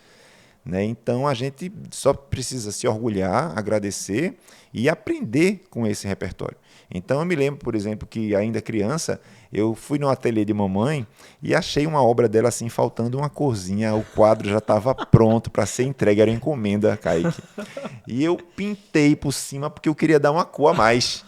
Né? Então, a gente só precisa se orgulhar, agradecer e aprender com esse repertório. Então, eu me lembro, por exemplo, que ainda criança, eu fui no ateliê de mamãe e achei uma obra dela assim, faltando uma corzinha. O quadro já estava pronto para ser entregue, era encomenda, Kaique. E eu pintei por cima porque eu queria dar uma cor a mais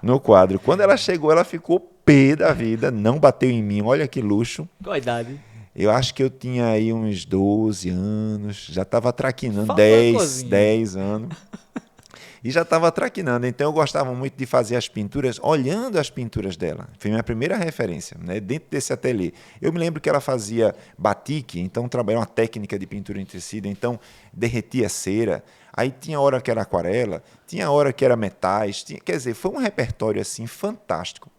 no quadro. Quando ela chegou, ela ficou pé da vida, não bateu em mim. Olha que luxo. Qual a idade? Eu acho que eu tinha aí uns 12 anos, já estava traquinando, Faltou 10 anos. E já estava traquinando, então eu gostava muito de fazer as pinturas, olhando as pinturas dela. Foi minha primeira referência, né, dentro desse ateliê. Eu me lembro que ela fazia batik, então trabalhava uma técnica de pintura em tecido, então derretia cera. Aí tinha hora que era aquarela, tinha hora que era metais, quer dizer, foi um repertório assim fantástico.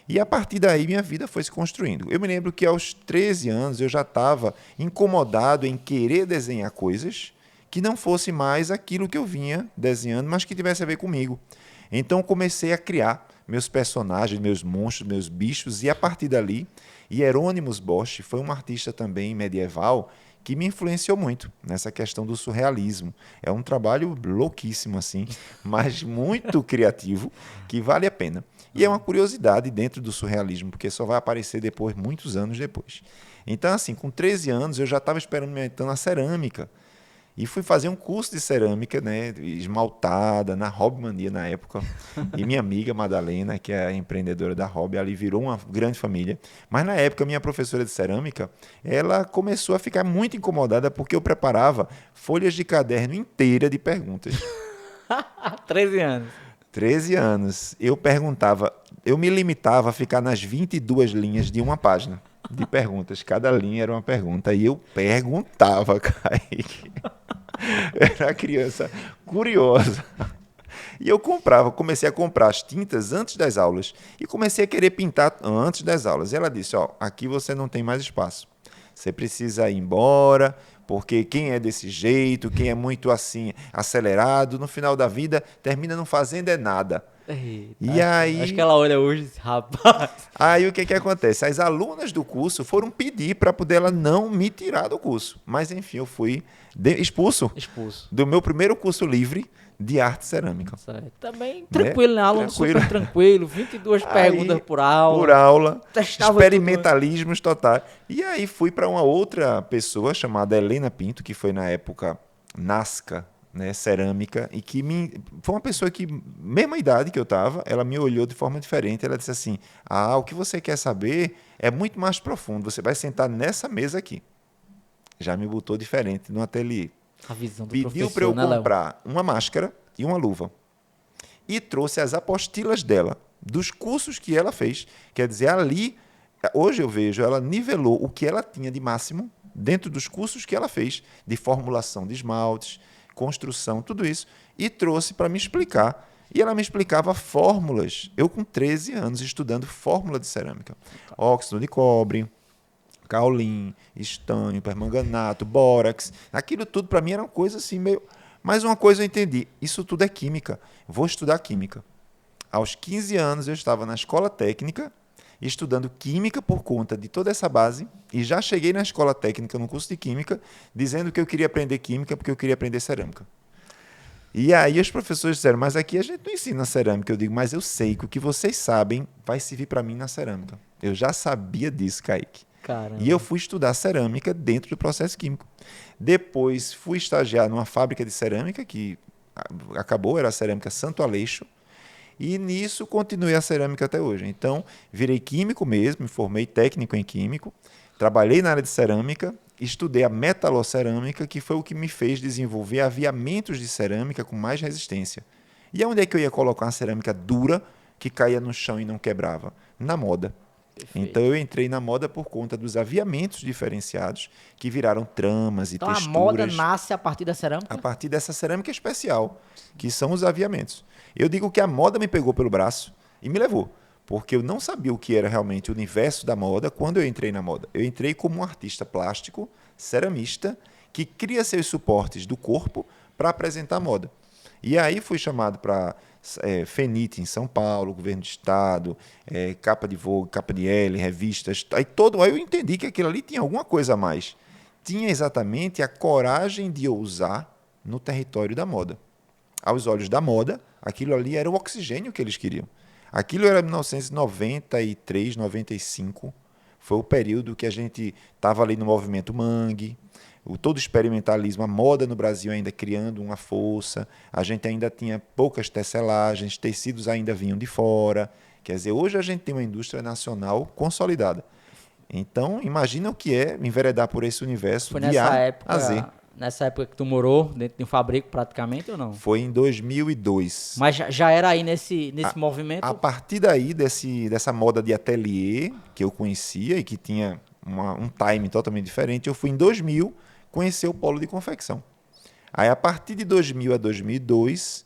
E a partir daí minha vida foi se construindo. Eu me lembro que aos 13 anos eu já estava incomodado em querer desenhar coisas que não fosse mais aquilo que eu vinha desenhando, mas que tivesse a ver comigo. Então comecei a criar meus personagens, meus monstros, meus bichos, e a partir dali, Hieronymus Bosch foi um artista também medieval que me influenciou muito nessa questão do surrealismo. É um trabalho louquíssimo, assim, mas muito criativo, que vale a pena. E é uma curiosidade dentro do surrealismo, porque só vai aparecer depois, muitos anos depois. Então, assim, com 13 anos, eu já estava experimentando a cerâmica. E fui fazer um curso de cerâmica, né, esmaltada, na Hobby Mania na época. E minha amiga Madalena, que é a empreendedora da Hobby, ali virou uma grande família. Mas na época, minha professora de cerâmica, ela começou a ficar muito incomodada porque eu preparava folhas de caderno inteira de perguntas. 13 anos. 13 anos. Eu perguntava, eu me limitava a ficar nas 22 linhas de uma página de perguntas. Cada linha era uma pergunta. E eu perguntava, Kaique. Era uma criança curiosa. E eu comecei a comprar as tintas antes das aulas. E comecei a querer pintar antes das aulas. E ela disse, ó, aqui você não tem mais espaço. Você precisa ir embora, porque quem é desse jeito, quem é muito assim, acelerado, no final da vida, termina não fazendo nada. Eita, E acho que ela olha hoje e diz, rapaz. aí o que acontece? As alunas do curso foram pedir para poder ela não me tirar do curso. Mas, enfim, eu fui expulso Expulso. do meu primeiro curso livre de arte cerâmica. Certo. Também tranquilo, né? Aluno Tranquilo. super tranquilo, 22 perguntas Aí, por aula. Por aula, Testava experimentalismos totais. E aí fui para uma outra pessoa chamada Helena Pinto, que foi na época Nasca, né, cerâmica, e que foi uma pessoa que, mesma idade que eu estava, ela me olhou de forma diferente. Ela disse assim, o que você quer saber é muito mais profundo, você vai sentar nessa mesa aqui. Já me botou diferente no ateliê. A visão do Pediu para eu professor, né, Léo? comprar uma máscara e uma luva. E trouxe as apostilas dela, dos cursos que ela fez. Quer dizer, ali, hoje eu vejo, ela nivelou o que ela tinha de máximo dentro dos cursos que ela fez, de formulação de esmaltes, construção, tudo isso, e trouxe para me explicar. E ela me explicava fórmulas. Eu, com 13 anos, estudando fórmula de cerâmica. Óxido de cobre, caolin, estanho, permanganato, bórax. Aquilo tudo para mim era uma coisa assim meio... Mas uma coisa eu entendi, isso tudo é química. Vou estudar química. Aos 15 anos eu estava na escola técnica, estudando química por conta de toda essa base, e já cheguei na escola técnica, no curso de química, dizendo que eu queria aprender química porque eu queria aprender cerâmica. E aí os professores disseram, mas aqui a gente não ensina cerâmica. Eu digo, mas eu sei que o que vocês sabem vai servir para mim na cerâmica. Eu já sabia disso, Kaique. Caramba. E eu fui estudar cerâmica dentro do processo químico. Depois fui estagiar numa fábrica de cerâmica, que acabou, era a Cerâmica Santo Aleixo, e nisso continuei a cerâmica até hoje. Então, virei químico mesmo, me formei técnico em químico, trabalhei na área de cerâmica, estudei a metalocerâmica, que foi o que me fez desenvolver aviamentos de cerâmica com mais resistência. E onde é que eu ia colocar uma cerâmica dura que caía no chão e não quebrava? Na moda. Perfeito. Então eu entrei na moda por conta dos aviamentos diferenciados que viraram tramas e Então texturas. a moda nasce a partir da cerâmica? A partir dessa cerâmica especial, que são os aviamentos. Eu digo que a moda me pegou pelo braço e me levou, porque eu não sabia o que era realmente o universo da moda quando eu entrei na moda. Eu entrei como um artista plástico, ceramista, que cria seus suportes do corpo para apresentar moda. E aí fui chamado para FENIT em São Paulo, governo do estado, capa de Vogue, capa de Elle, revistas. Aí eu entendi que aquilo ali tinha alguma coisa a mais. Tinha exatamente a coragem de ousar no território da moda. Aos olhos da moda, aquilo ali era o oxigênio que eles queriam. Aquilo era 1993, 95. Foi o período que a gente estava ali no movimento Mangue, todo o experimentalismo, a moda no Brasil ainda criando uma força, a gente ainda tinha poucas tecelagens, tecidos ainda vinham de fora. Quer dizer, hoje a gente tem uma indústria nacional consolidada. Então, imagina o que é enveredar por esse universo Foi de A a Z. nessa época que tu morou dentro de um fabrico praticamente ou não? Foi em 2002. Mas já era aí nesse movimento? A partir daí, dessa moda de ateliê que eu conhecia e que tinha um time totalmente diferente, eu fui em 2000 conhecer o polo de confecção. Aí, a partir de 2000 a 2002,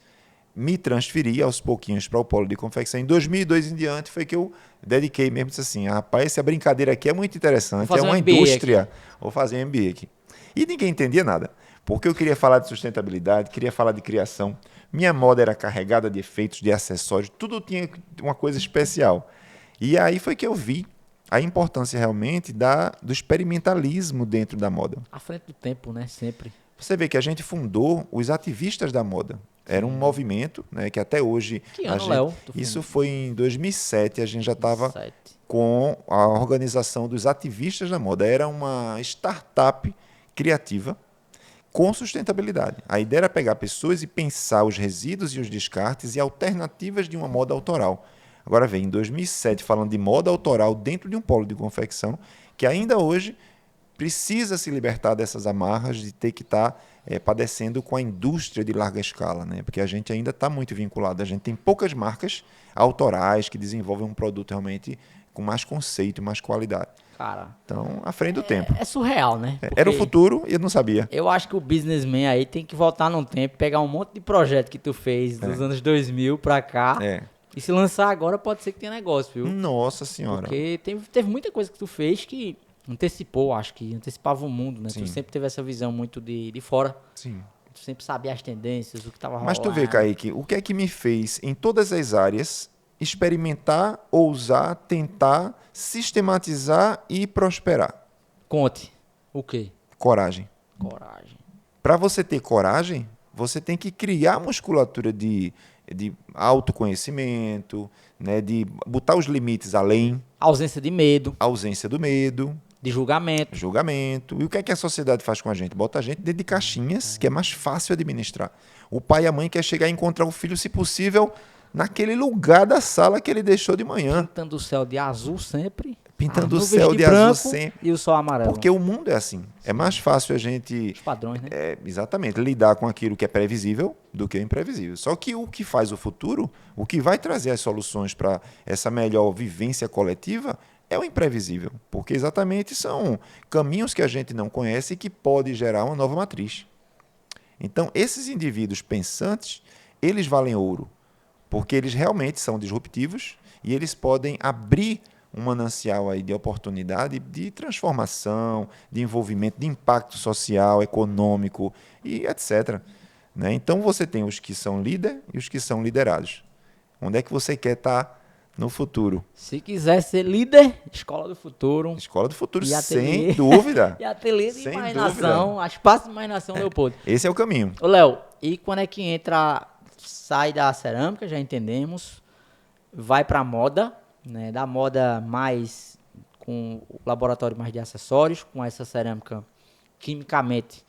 me transferi aos pouquinhos para o polo de confecção. Em 2002 em diante foi que eu dediquei mesmo, disse assim, rapaz, essa brincadeira aqui é muito interessante, é uma indústria, vou fazer um MBA aqui. E ninguém entendia nada, porque eu queria falar de sustentabilidade, queria falar de criação, minha moda era carregada de efeitos, de acessórios, tudo tinha uma coisa especial. E aí foi que eu vi a importância realmente do experimentalismo dentro da moda. À frente do tempo, né? Sempre. Você vê que a gente fundou os ativistas da moda. Era um movimento, né, que até hoje... Que ano, Léo? Isso foi em 2007, a gente já estava com a organização dos ativistas da moda. Era uma startup criativa com sustentabilidade. A ideia era pegar pessoas e pensar os resíduos e os descartes e alternativas de uma moda autoral. Agora vem, em 2007, falando de moda autoral dentro de um polo de confecção, que ainda hoje precisa se libertar dessas amarras de ter que estar padecendo com a indústria de larga escala, né? Porque a gente ainda está muito vinculado. A gente tem poucas marcas autorais que desenvolvem um produto realmente com mais conceito e mais qualidade. Cara, Então, à frente do tempo. é surreal, né? Era o Porque futuro e eu não sabia. eu acho que o businessman aí tem que voltar no tempo, pegar um monte de projeto que tu fez dos anos 2000 pra cá É. e se lançar agora pode ser que tenha negócio, viu? Nossa Senhora. Porque teve muita coisa que tu fez que antecipou, acho que antecipava o mundo, né? Sim. Tu sempre teve essa visão muito de fora. Sim. Tu sempre sabia as tendências, o que tava rolando. Mas tu vê, Kaique, o que é que me fez, em todas as áreas, experimentar, ousar, tentar, sistematizar e prosperar? Conte. O quê? Coragem. Coragem. Para você ter coragem, você tem que criar musculatura de autoconhecimento, né, de botar os limites além, Ausência de medo, ausência do medo, de julgamento. julgamento. E o que é que a sociedade faz com a gente? Bota a gente dentro de caixinhas, que é mais fácil administrar. O pai e a mãe quer chegar e encontrar o filho, se possível, naquele lugar da sala que ele deixou de manhã. Pintando o céu de azul sempre. Pintando o as nuvens céu de branco azul sempre. e o sol amarelo. Porque o mundo é assim. É mais fácil a gente, Os padrões, né? exatamente, lidar com aquilo que é previsível do que o imprevisível. Só que o que faz o futuro, o que vai trazer as soluções para essa melhor vivência coletiva, é o imprevisível. Porque exatamente são caminhos que a gente não conhece e que pode gerar uma nova matriz. Então, esses indivíduos pensantes, eles valem ouro. Porque eles realmente são disruptivos e eles podem abrir um manancial aí de oportunidade de transformação, de envolvimento, de impacto social, econômico e etc. Né? Então, você tem os que são líder e os que são liderados. Onde é que você quer estar no futuro? Se quiser ser líder, Escola do Futuro. Escola do Futuro, E ateliê. sem dúvida. E ateliê de Sem imaginação, a espaço de imaginação Leopoldo. Esse é o caminho. Ô, Léo, e quando é que entra, sai da cerâmica, já entendemos, vai pra moda, né? Da moda mais com o laboratório mais de acessórios, com essa cerâmica quimicamente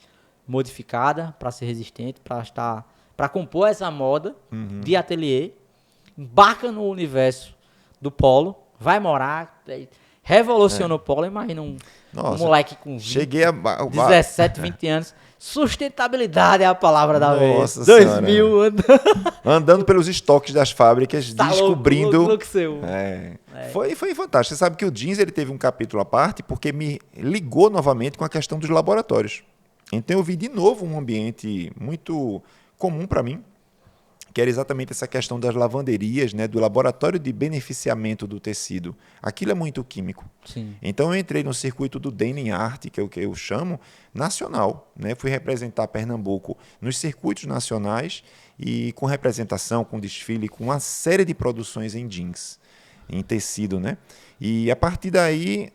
modificada para ser resistente, para compor essa moda de ateliê, embarca no universo do polo, vai morar, revoluciona o polo, imagina um Nossa, moleque com 20, cheguei a 17, 20 anos. Sustentabilidade é a palavra da vez. Nossa 2000 andando pelos estoques das fábricas, Tá descobrindo. louco seu. Foi fantástico. Você sabe que o jeans ele teve um capítulo à parte porque me ligou novamente com a questão dos laboratórios. Então eu vi de novo um ambiente muito comum para mim, que era exatamente essa questão das lavanderias, né, do laboratório de beneficiamento do tecido. Aquilo é muito químico. Sim. Então eu entrei no circuito do Denim Art, que é o que eu chamo, nacional. Né? Fui representar Pernambuco nos circuitos nacionais e com representação, com desfile, com uma série de produções em jeans, em tecido. Né? E a partir daí,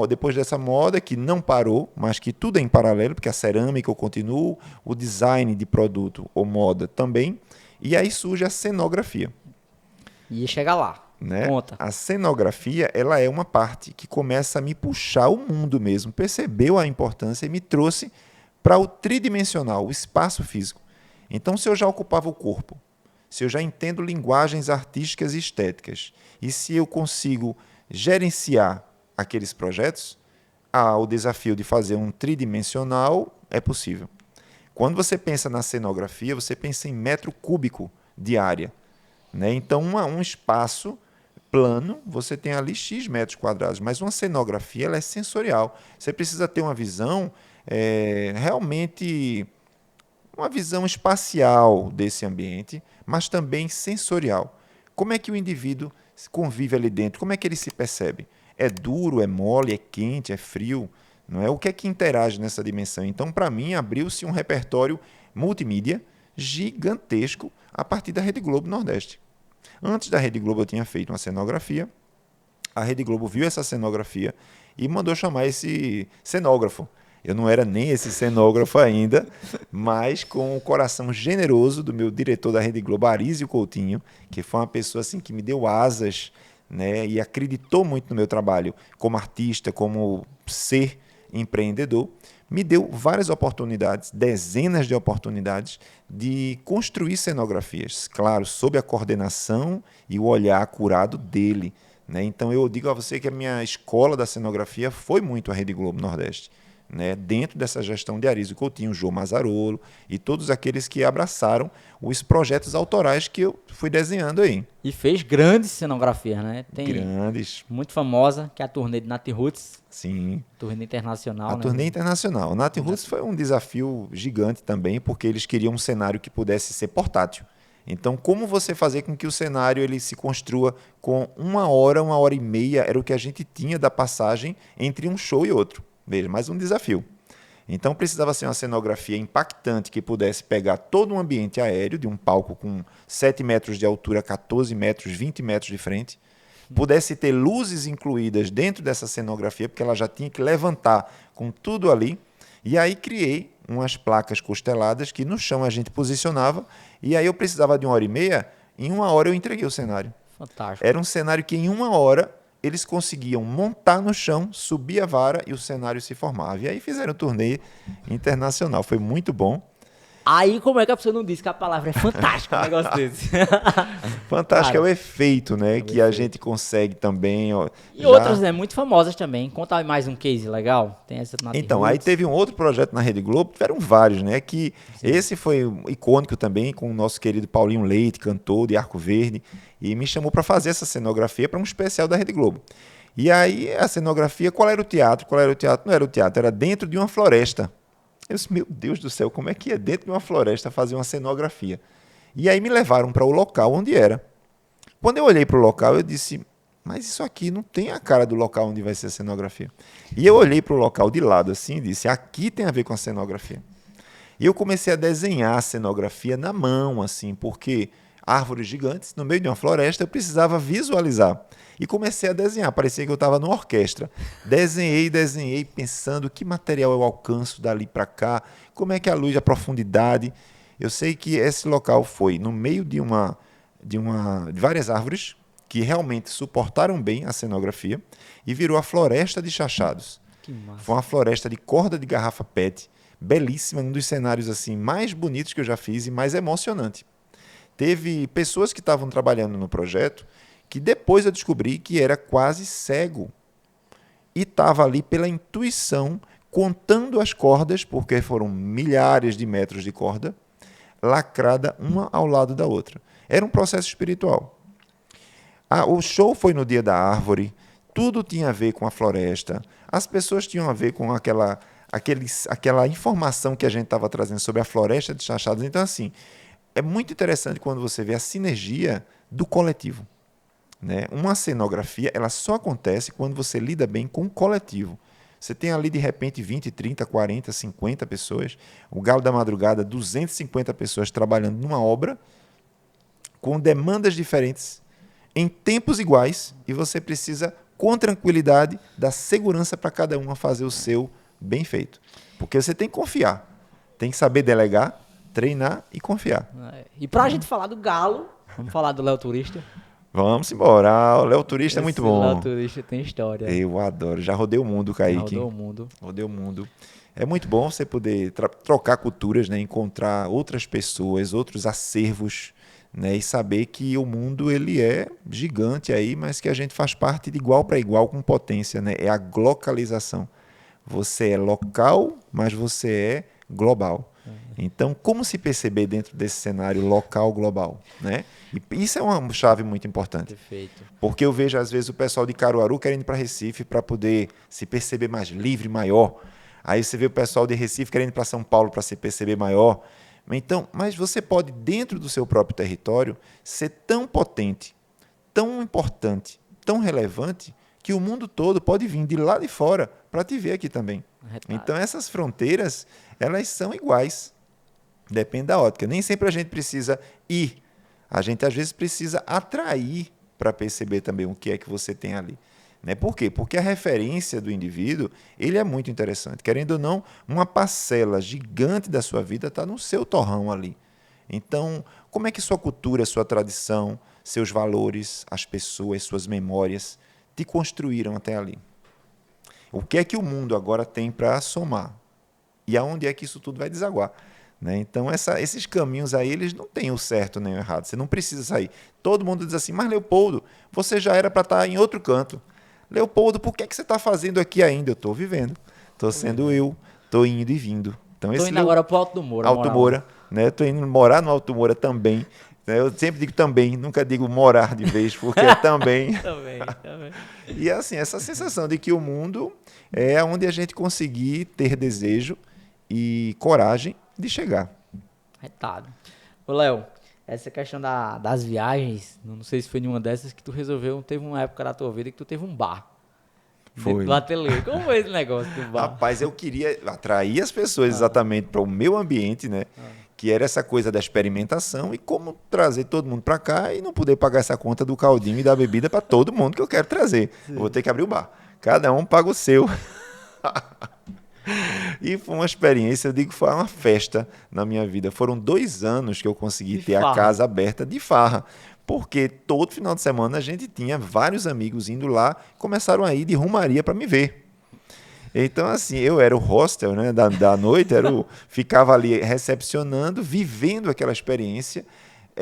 depois dessa moda, que não parou, mas que tudo é em paralelo, porque a cerâmica eu continuo, o design de produto ou moda também, e aí surge a cenografia. E chega lá. Né? Conta. A cenografia ela é uma parte que começa a me puxar o mundo mesmo, percebeu a importância e me trouxe para o tridimensional, o espaço físico. Então, se eu já ocupava o corpo, se eu já entendo linguagens artísticas e estéticas, e se eu consigo gerenciar aqueles projetos, o desafio de fazer um tridimensional é possível. Quando você pensa na cenografia, você pensa em metro cúbico de área. Né? Então, um espaço plano, você tem ali X metros quadrados, mas uma cenografia ela é sensorial. Você precisa ter uma visão, realmente, uma visão espacial desse ambiente, mas também sensorial. Como é que o indivíduo convive ali dentro? Como é que ele se percebe? É duro, é mole, é quente, é frio? Não é? O que é que interage nessa dimensão? Então, para mim, abriu-se um repertório multimídia gigantesco a partir da Rede Globo Nordeste. Antes da Rede Globo, eu tinha feito uma cenografia. A Rede Globo viu essa cenografia e mandou chamar esse cenógrafo. Eu não era nem esse cenógrafo ainda, mas com o coração generoso do meu diretor da Rede Globo, Arísio Coutinho, que foi uma pessoa assim, que me deu asas, né, e acreditou muito no meu trabalho como artista, como ser empreendedor, me deu várias oportunidades, dezenas de oportunidades de construir cenografias, claro, sob a coordenação e o olhar acurado dele, né? Então eu digo a você que a minha escola da cenografia foi muito a Rede Globo Nordeste, né? Dentro dessa gestão de Arísio Coutinho, João Mazzarolo e todos aqueles que abraçaram os projetos autorais que eu fui desenhando aí. E fez grandes cenografias, né? Tem Grandes. muito famosa, que é a turnê de Nat Roots, Sim. turnê internacional, A né? turnê internacional. Nat Roots foi um desafio gigante também, porque eles queriam um cenário que pudesse ser portátil. Então, como você fazer com que o cenário ele se construa com 1 hora e meia, era o que a gente tinha da passagem entre um show e outro. Veja, mais um desafio. Então, precisava ser uma cenografia impactante que pudesse pegar todo um ambiente aéreo, de um palco com 7 metros de altura, 14 metros, 20 metros de frente, pudesse ter luzes incluídas dentro dessa cenografia, porque ela já tinha que levantar com tudo ali. E aí criei umas placas costeladas que no chão a gente posicionava, e aí eu precisava de 1 hora e meia, em 1 hora eu entreguei o cenário. Fantástico. Era um cenário que em 1 hora eles conseguiam montar no chão, subir a vara e o cenário se formava. E aí fizeram um turnê internacional, foi muito bom. Aí como é que a pessoa não diz que a palavra é fantástica, um negócio desse? Fantástico é Cara, o efeito, né? o Que a efeito. gente consegue também. Ó, E já... outras, né, muito famosas também. Conta aí mais um case legal. Tem essa do Nat Então, aí Roots. teve um outro projeto na Rede Globo, tiveram vários, né? Que esse foi icônico também, com o nosso querido Paulinho Leite, cantor de Arco Verde, e me chamou para fazer essa cenografia para um especial da Rede Globo. E aí, a cenografia, qual era o teatro? Qual era o teatro? Não era o teatro, era dentro de uma floresta. Eu disse, meu Deus do céu, como é que é dentro de uma floresta fazer uma cenografia? E aí me levaram para o local onde era. Quando eu olhei para o local, eu disse, mas isso aqui não tem a cara do local onde vai ser a cenografia. E eu olhei para o local de lado assim e disse, aqui tem a ver com a cenografia. E eu comecei a desenhar a cenografia na mão, assim, porque árvores gigantes no meio de uma floresta eu precisava visualizar. E comecei a desenhar, parecia que eu estava numa orquestra. Desenhei, pensando que material eu alcanço dali para cá, como é que é a luz, a profundidade. Eu sei que esse local foi no meio de várias árvores que realmente suportaram bem a cenografia e virou a floresta de Chachados. Que massa. Foi uma floresta de corda de garrafa PET, belíssima, um dos cenários assim mais bonitos que eu já fiz e mais emocionante. Teve pessoas que estavam trabalhando no projeto que depois eu descobri que era quase cego e estava ali pela intuição, contando as cordas, porque foram milhares de metros de corda, lacrada uma ao lado da outra. Era um processo espiritual. O show foi no dia da árvore, tudo tinha a ver com a floresta, as pessoas tinham a ver com aquela informação que a gente estava trazendo sobre a floresta de Chachados. Então, assim, é muito interessante quando você vê a sinergia do coletivo, né? Uma cenografia ela só acontece quando você lida bem com o coletivo. Você tem ali, de repente, 20, 30, 40, 50 pessoas. O Galo da Madrugada, 250 pessoas trabalhando numa obra com demandas diferentes, em tempos iguais, e você precisa, com tranquilidade, dar segurança para cada um a fazer o seu bem feito. Porque você tem que confiar. Tem que saber delegar, treinar e confiar. E pra gente falar do Galo, vamos falar do Léo Turista. Vamos embora. O Léo Turista é muito Esse bom. Léo Turista tem história. Eu adoro. Já rodei o mundo, Kaique. Rodou o mundo. Rodei o mundo. É muito bom você poder trocar culturas, né? Encontrar outras pessoas, outros acervos, né? E saber que o mundo ele é gigante aí, mas que a gente faz parte de igual para igual com potência, né? É a glocalização. Você é local, mas você é global. Então, como se perceber dentro desse cenário local global, né? E isso é uma chave muito importante. Perfeito. Porque eu vejo, às vezes, o pessoal de Caruaru querendo ir para Recife para poder se perceber mais livre, maior. Aí você vê o pessoal de Recife querendo ir para São Paulo para se perceber maior. Então, mas você pode, dentro do seu próprio território, ser tão potente, tão importante, tão relevante, que o mundo todo pode vir de lá de fora para te ver aqui também. Então, essas fronteiras, elas são iguais. Depende da ótica. Nem sempre a gente precisa ir. A gente, às vezes, precisa atrair para perceber também o que é que você tem ali. Né? Por quê? Porque a referência do indivíduo ele é muito interessante. Querendo ou não, uma parcela gigante da sua vida está no seu torrão ali. Então, como é que sua cultura, sua tradição, seus valores, as pessoas, suas memórias te construíram até ali? O que é que o mundo agora tem para somar? E aonde é que isso tudo vai desaguar? Né? Então, esses caminhos aí, eles não têm o certo nem o errado. Você não precisa sair. Todo mundo diz assim, mas Leopoldo, você já era para estar em outro canto. Leopoldo, por que você está fazendo aqui ainda? Eu estou vivendo. Estou sendo eu. Estou indo e vindo. Então, Tô indo agora pro Alto do Moura. Alto Moura, né? Estou indo morar no Alto Moura também. Né? Eu sempre digo também, nunca digo morar de vez, porque é também. Também. E assim, essa sensação de que o mundo é onde a gente conseguir ter desejo e coragem de chegar. Retado. Ô, Léo, essa questão das viagens, não sei se foi nenhuma dessas que tu resolveu, teve uma época da tua vida que tu teve um bar. Foi. Do ateliê. Como foi esse negócio do bar? Rapaz, eu queria atrair as pessoas exatamente para o meu ambiente, né? Que era essa coisa da experimentação e como trazer todo mundo para cá e não poder pagar essa conta do caldinho e da bebida para todo mundo que eu quero trazer. Eu vou ter que abrir o bar. Cada um paga o seu. E foi uma experiência, eu digo que foi uma festa na minha vida. Foram 2 anos que eu consegui ter a casa aberta de farra. Porque todo final de semana a gente tinha vários amigos indo lá, começaram a ir de rumaria para me ver. Então, assim, eu era o hostel, né, da noite, ficava ali recepcionando, vivendo aquela experiência,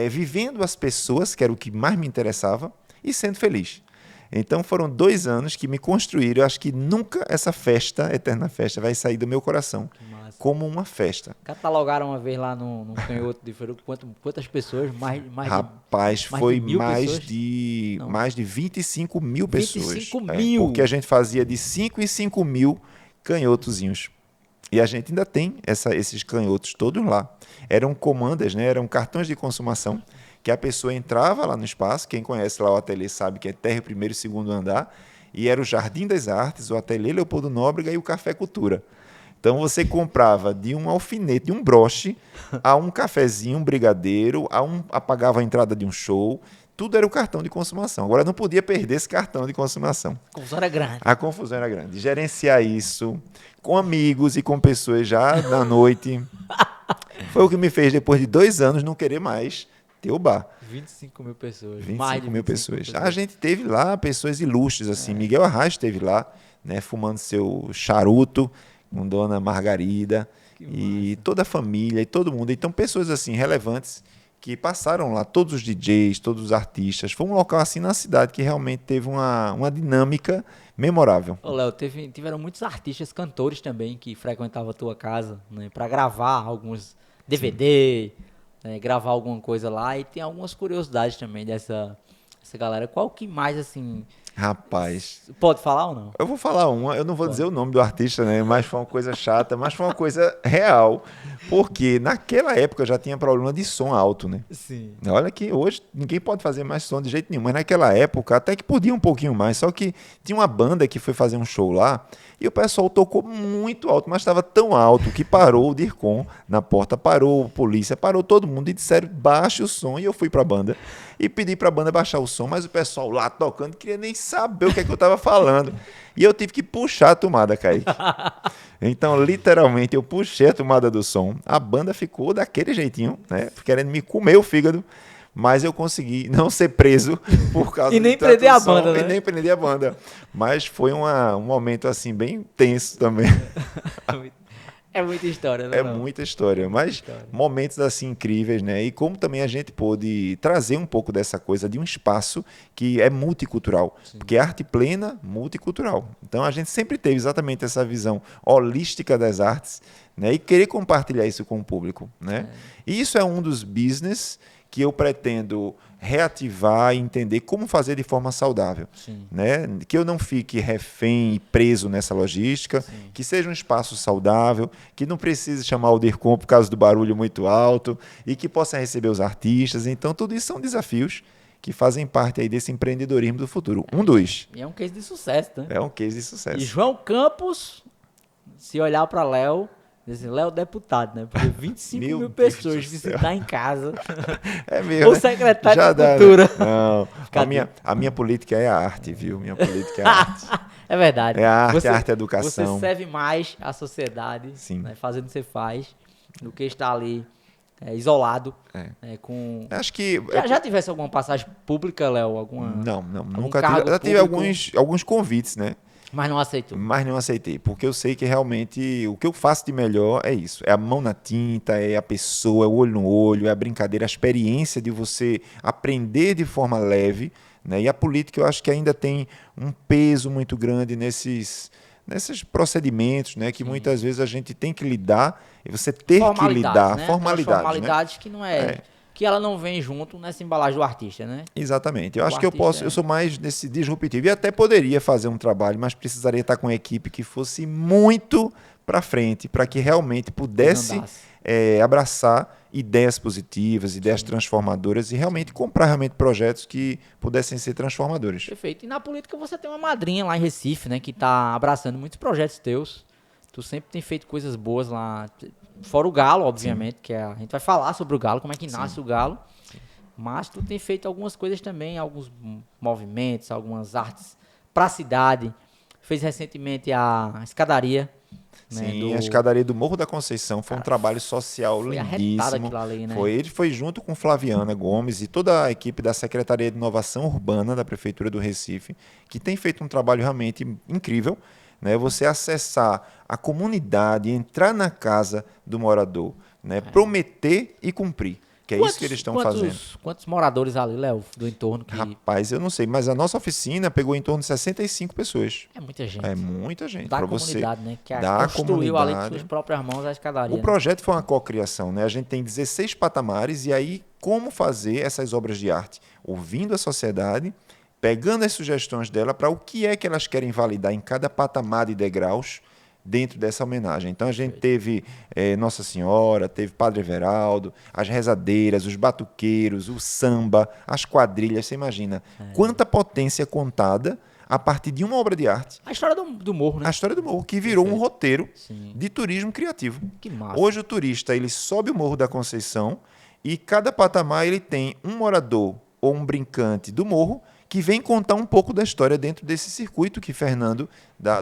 vivendo as pessoas, que era o que mais me interessava, e sendo feliz. Então foram 2 anos que me construíram. Eu acho que nunca essa festa, eterna festa, vai sair do meu coração como uma festa. Catalogaram uma vez lá no canhoto de Feru, quantas pessoas? Rapaz, foi mais de 25 mil pessoas. 25 mil? Porque a gente fazia de 5 em 5 mil canhotozinhos. E a gente ainda tem esses canhotos todos lá. Eram comandas, né? Eram cartões de consumação, que a pessoa entrava lá no espaço, quem conhece lá o ateliê sabe que é térreo, 1º e 2º andar, e era o Jardim das Artes, o ateliê Leopoldo Nóbrega e o Café Cultura. Então você comprava de um alfinete, de um broche, a um cafezinho, um brigadeiro, pagava a entrada de um show, tudo era o cartão de consumação. Agora não podia perder esse cartão de consumação. A confusão era grande. A confusão era grande. Gerenciar isso com amigos e com pessoas já na noite foi o que me fez, depois de 2 anos, não querer mais ter o bar. 25 mil pessoas. 25 mil pessoas. A gente teve lá pessoas ilustres, assim. Miguel Arraes esteve lá, né, fumando seu charuto com Dona Margarida. E toda a família e todo mundo. Então, pessoas assim relevantes que passaram lá, todos os DJs, todos os artistas. Foi um local assim na cidade que realmente teve uma dinâmica memorável. Ô, Léo, tiveram muitos artistas, cantores também que frequentavam a tua casa, né, para gravar alguns DVD, né, gravar alguma coisa lá. E tem algumas curiosidades também dessa galera. Qual que mais, assim... Rapaz... Pode falar ou não? Eu vou falar eu não vou dizer o nome do artista, né? Mas foi uma coisa chata, mas foi uma coisa real. Porque naquela época já tinha problema de som alto, né? Sim. Olha que hoje ninguém pode fazer mais som de jeito nenhum, mas naquela época até que podia um pouquinho mais. Só que tinha uma banda que foi fazer um show lá e o pessoal tocou muito alto, mas estava tão alto que parou o DIRCOM na porta, parou a polícia, parou todo mundo e disseram baixe o som. E eu fui para a banda e pedi para a banda baixar o som, mas o pessoal lá tocando queria nem saber o que é que eu estava falando. E eu tive que puxar a tomada, Kaique. Então, literalmente, eu puxei a tomada do som. A banda ficou daquele jeitinho, né? Querendo me comer o fígado. Mas eu consegui não ser preso por causa e nem prender a banda, né? E nem prender a banda. Mas foi um momento, assim, bem tenso também. É muita história, né? É muita história, mas momentos assim incríveis, né? E como também a gente pôde trazer um pouco dessa coisa de um espaço que é multicultural, Sim. Porque arte plena, multicultural. Então a gente sempre teve exatamente essa visão holística das artes, né? E querer compartilhar isso com o público, né? E isso é um dos business que eu pretendo reativar e entender como fazer de forma saudável, né? Que eu não fique refém e preso nessa logística, Sim. Que seja um espaço saudável, que não precise chamar o DIRCOM por causa do barulho muito alto e que possa receber os artistas. Então, tudo isso são desafios que fazem parte aí desse empreendedorismo do futuro. E é um case de sucesso, né? É um case de sucesso. E João Campos, se olhar para Léo... Léo deputado, né? Porque 25 mil pessoas visitar em casa. É mesmo. O secretário de Cultura. Né? Não. A minha política é a arte, viu? Minha política é a arte. É verdade. É a arte, a arte é a educação. Você serve mais à sociedade, né, fazendo o que você faz, do que estar ali isolado. Com... Acho que... Já tivesse alguma passagem pública, Léo? Não, nunca tive. Já tive alguns convites, né? Mas não aceitou. Mas não aceitei, porque eu sei que realmente o que eu faço de melhor é isso. É a mão na tinta, é a pessoa, é o olho no olho, é a brincadeira, a experiência de você aprender de forma leve, né? E a política eu acho que ainda tem um peso muito grande nesses procedimentos, né? Que muitas vezes a gente tem que lidar e você ter que lidar. Né? Formalidades, Formalidades, né? que não é... Que ela não vem junto nessa embalagem do artista, né? Exatamente. Eu O acho que eu sou mais nesse disruptivo. E até poderia fazer um trabalho, mas precisaria estar com uma equipe que fosse muito para frente, para que realmente pudesse abraçar ideias positivas, ideias transformadoras e realmente comprar realmente projetos que pudessem ser transformadores. Perfeito. E na política você tem uma madrinha lá em Recife, né? Que está abraçando muitos projetos teus. Tu sempre tem feito coisas boas lá. Fora o Galo, obviamente, Sim. que a gente vai falar sobre o Galo, como é que nasce Sim. o Galo. Mas tu tem feito algumas coisas também, alguns movimentos, algumas artes para a cidade. Fez recentemente a escadaria. Sim, a escadaria do Morro da Conceição foi um trabalho social lindíssimo. Ali, né? Ele foi junto com Flaviana Gomes e toda a equipe da Secretaria de Inovação Urbana da Prefeitura do Recife, que tem feito um trabalho realmente incrível. Né, você acessar a comunidade, entrar na casa do morador, né, prometer e cumprir, que é isso que eles estão fazendo. Quantos moradores ali, Léo, do entorno? Rapaz, eu não sei, mas a nossa oficina pegou em torno de 65 pessoas. É muita gente. É muita gente. Da comunidade, né? Que construiu ali com suas próprias mãos a escadaria. O projeto foi uma cocriação, né? A gente tem 16 patamares e aí como fazer essas obras de arte? Ouvindo a sociedade, pegando as sugestões dela para o que é que elas querem validar em cada patamar de degraus dentro dessa homenagem. Então a gente teve Nossa Senhora, teve Padre Everaldo, as rezadeiras, os batuqueiros, o samba, as quadrilhas. Você imagina quanta potência contada a partir de uma obra de arte. A história do morro, né? A história do morro, que virou um roteiro de turismo criativo. Que massa. Hoje o turista ele sobe o Morro da Conceição e cada patamar ele tem um morador ou um brincante do morro que vem contar um pouco da história dentro desse circuito que Fernando,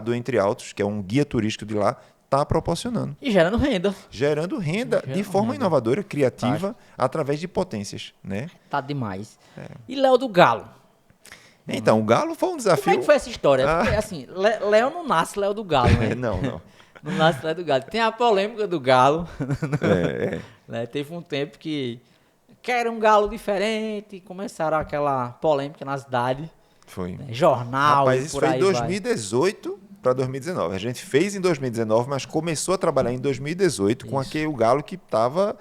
do Entre Altos, que é um guia turístico de lá, está proporcionando. E gerando renda. Gerando renda de forma inovadora, criativa, através de potências. Né? Tá demais. E Léo do Galo? Então, o Galo foi um desafio... Como é que foi essa história? Porque, assim, Léo não nasce Léo do Galo, né? Não. Não nasce Léo do Galo. Tem a polêmica do Galo. Né? Teve um tempo que... Quer um galo diferente, começaram aquela polêmica na cidade. Foi. Né? Jornal, Rapaz, isso foi em 2018 para 2019. A gente fez em 2019, mas começou a trabalhar em 2018 com aquele galo que estava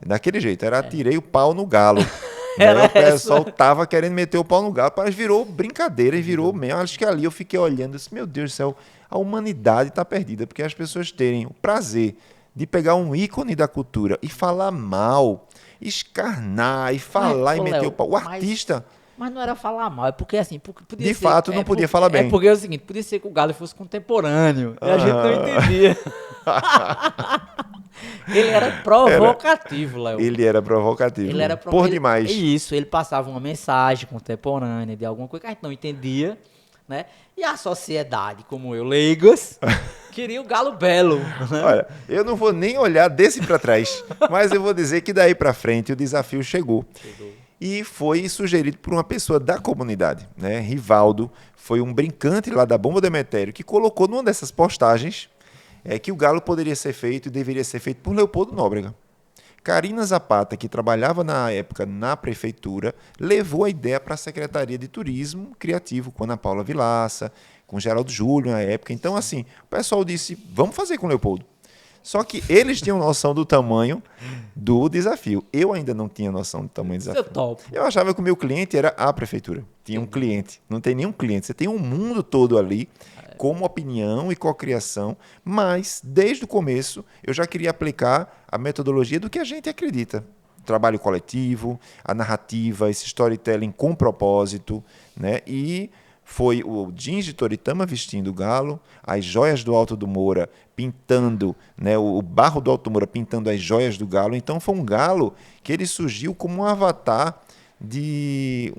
daquele jeito. Era atirei o pau no galo. O pessoal tava querendo meter o pau no galo, mas virou brincadeira e virou mesmo. Acho que ali eu fiquei olhando e disse, meu Deus do céu, a humanidade está perdida, porque as pessoas terem o prazer de pegar um ícone da cultura e falar mal, escarnar e falar e meter o pau. O artista... Mas não era falar mal, é porque assim... Podia de fato, não podia falar bem. É porque é o seguinte, podia ser que o Galo fosse contemporâneo, e a gente não entendia. Ele era provocativo, Léo. Ele era provocativo. Por demais. Isso, ele passava uma mensagem contemporânea de alguma coisa que a gente não entendia, né? E a sociedade, como eu, leigos, queria o Galo belo. Né? Olha, eu não vou nem olhar desse para trás, mas eu vou dizer que daí para frente o desafio chegou. E foi sugerido por uma pessoa da comunidade, né? Rivaldo foi um brincante lá da Bomba do Emetério que colocou numa dessas postagens que o Galo poderia ser feito e deveria ser feito por Leopoldo Nóbrega. Karina Zapata, que trabalhava na época na prefeitura, levou a ideia para a Secretaria de Turismo Criativo, com Ana Paula Vilaça, com Geraldo Júlio na época. Então, assim, o pessoal disse, vamos fazer com o Leopoldo. Só que eles tinham noção do tamanho do desafio. Eu ainda não tinha noção do tamanho do desafio. Eu achava que o meu cliente era a prefeitura. Tinha um cliente. Não tem nenhum cliente. Você tem um mundo todo ali, como opinião e cocriação, mas desde o começo eu já queria aplicar a metodologia do que a gente acredita. O trabalho coletivo, a narrativa, esse storytelling com propósito, né? E foi o jeans de Toritama vestindo o galo, as joias do Alto do Moura pintando, né? O barro do Alto do Moura pintando as joias do galo. Então foi um galo que ele surgiu como um avatar de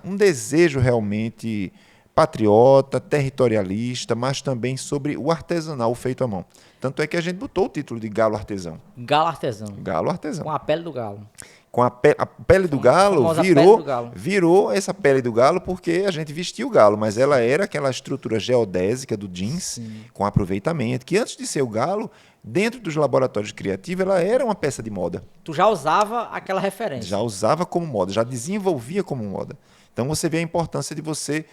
um desejo realmente patriota, territorialista, mas também sobre o artesanal feito à mão. Tanto é que a gente botou o título de Galo Artesão. Galo Artesão. Galo Artesão. Com a pele do galo. com a pele do galo, famosa pele do galo. virou essa pele do galo porque a gente vestia o galo, mas ela era aquela estrutura geodésica do jeans, Sim. com aproveitamento, que antes de ser o galo, dentro dos laboratórios criativos, ela era uma peça de moda. Tu já usava aquela referência. Já usava como moda, já desenvolvia como moda. Então você vê a importância de você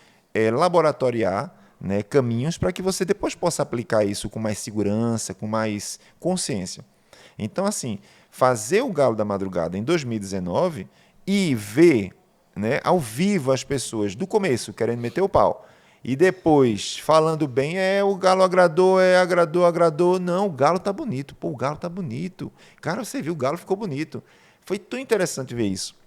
laboratoriar, né, caminhos para que você depois possa aplicar isso com mais segurança, com mais consciência. Então, assim, fazer o Galo da Madrugada em 2019 e ver, né, ao vivo as pessoas do começo querendo meter o pau e depois falando bem, o Galo agradou, agradou. Não, o Galo tá bonito. Pô, o Galo tá bonito. Cara, você viu, o Galo ficou bonito. Foi tão interessante ver isso.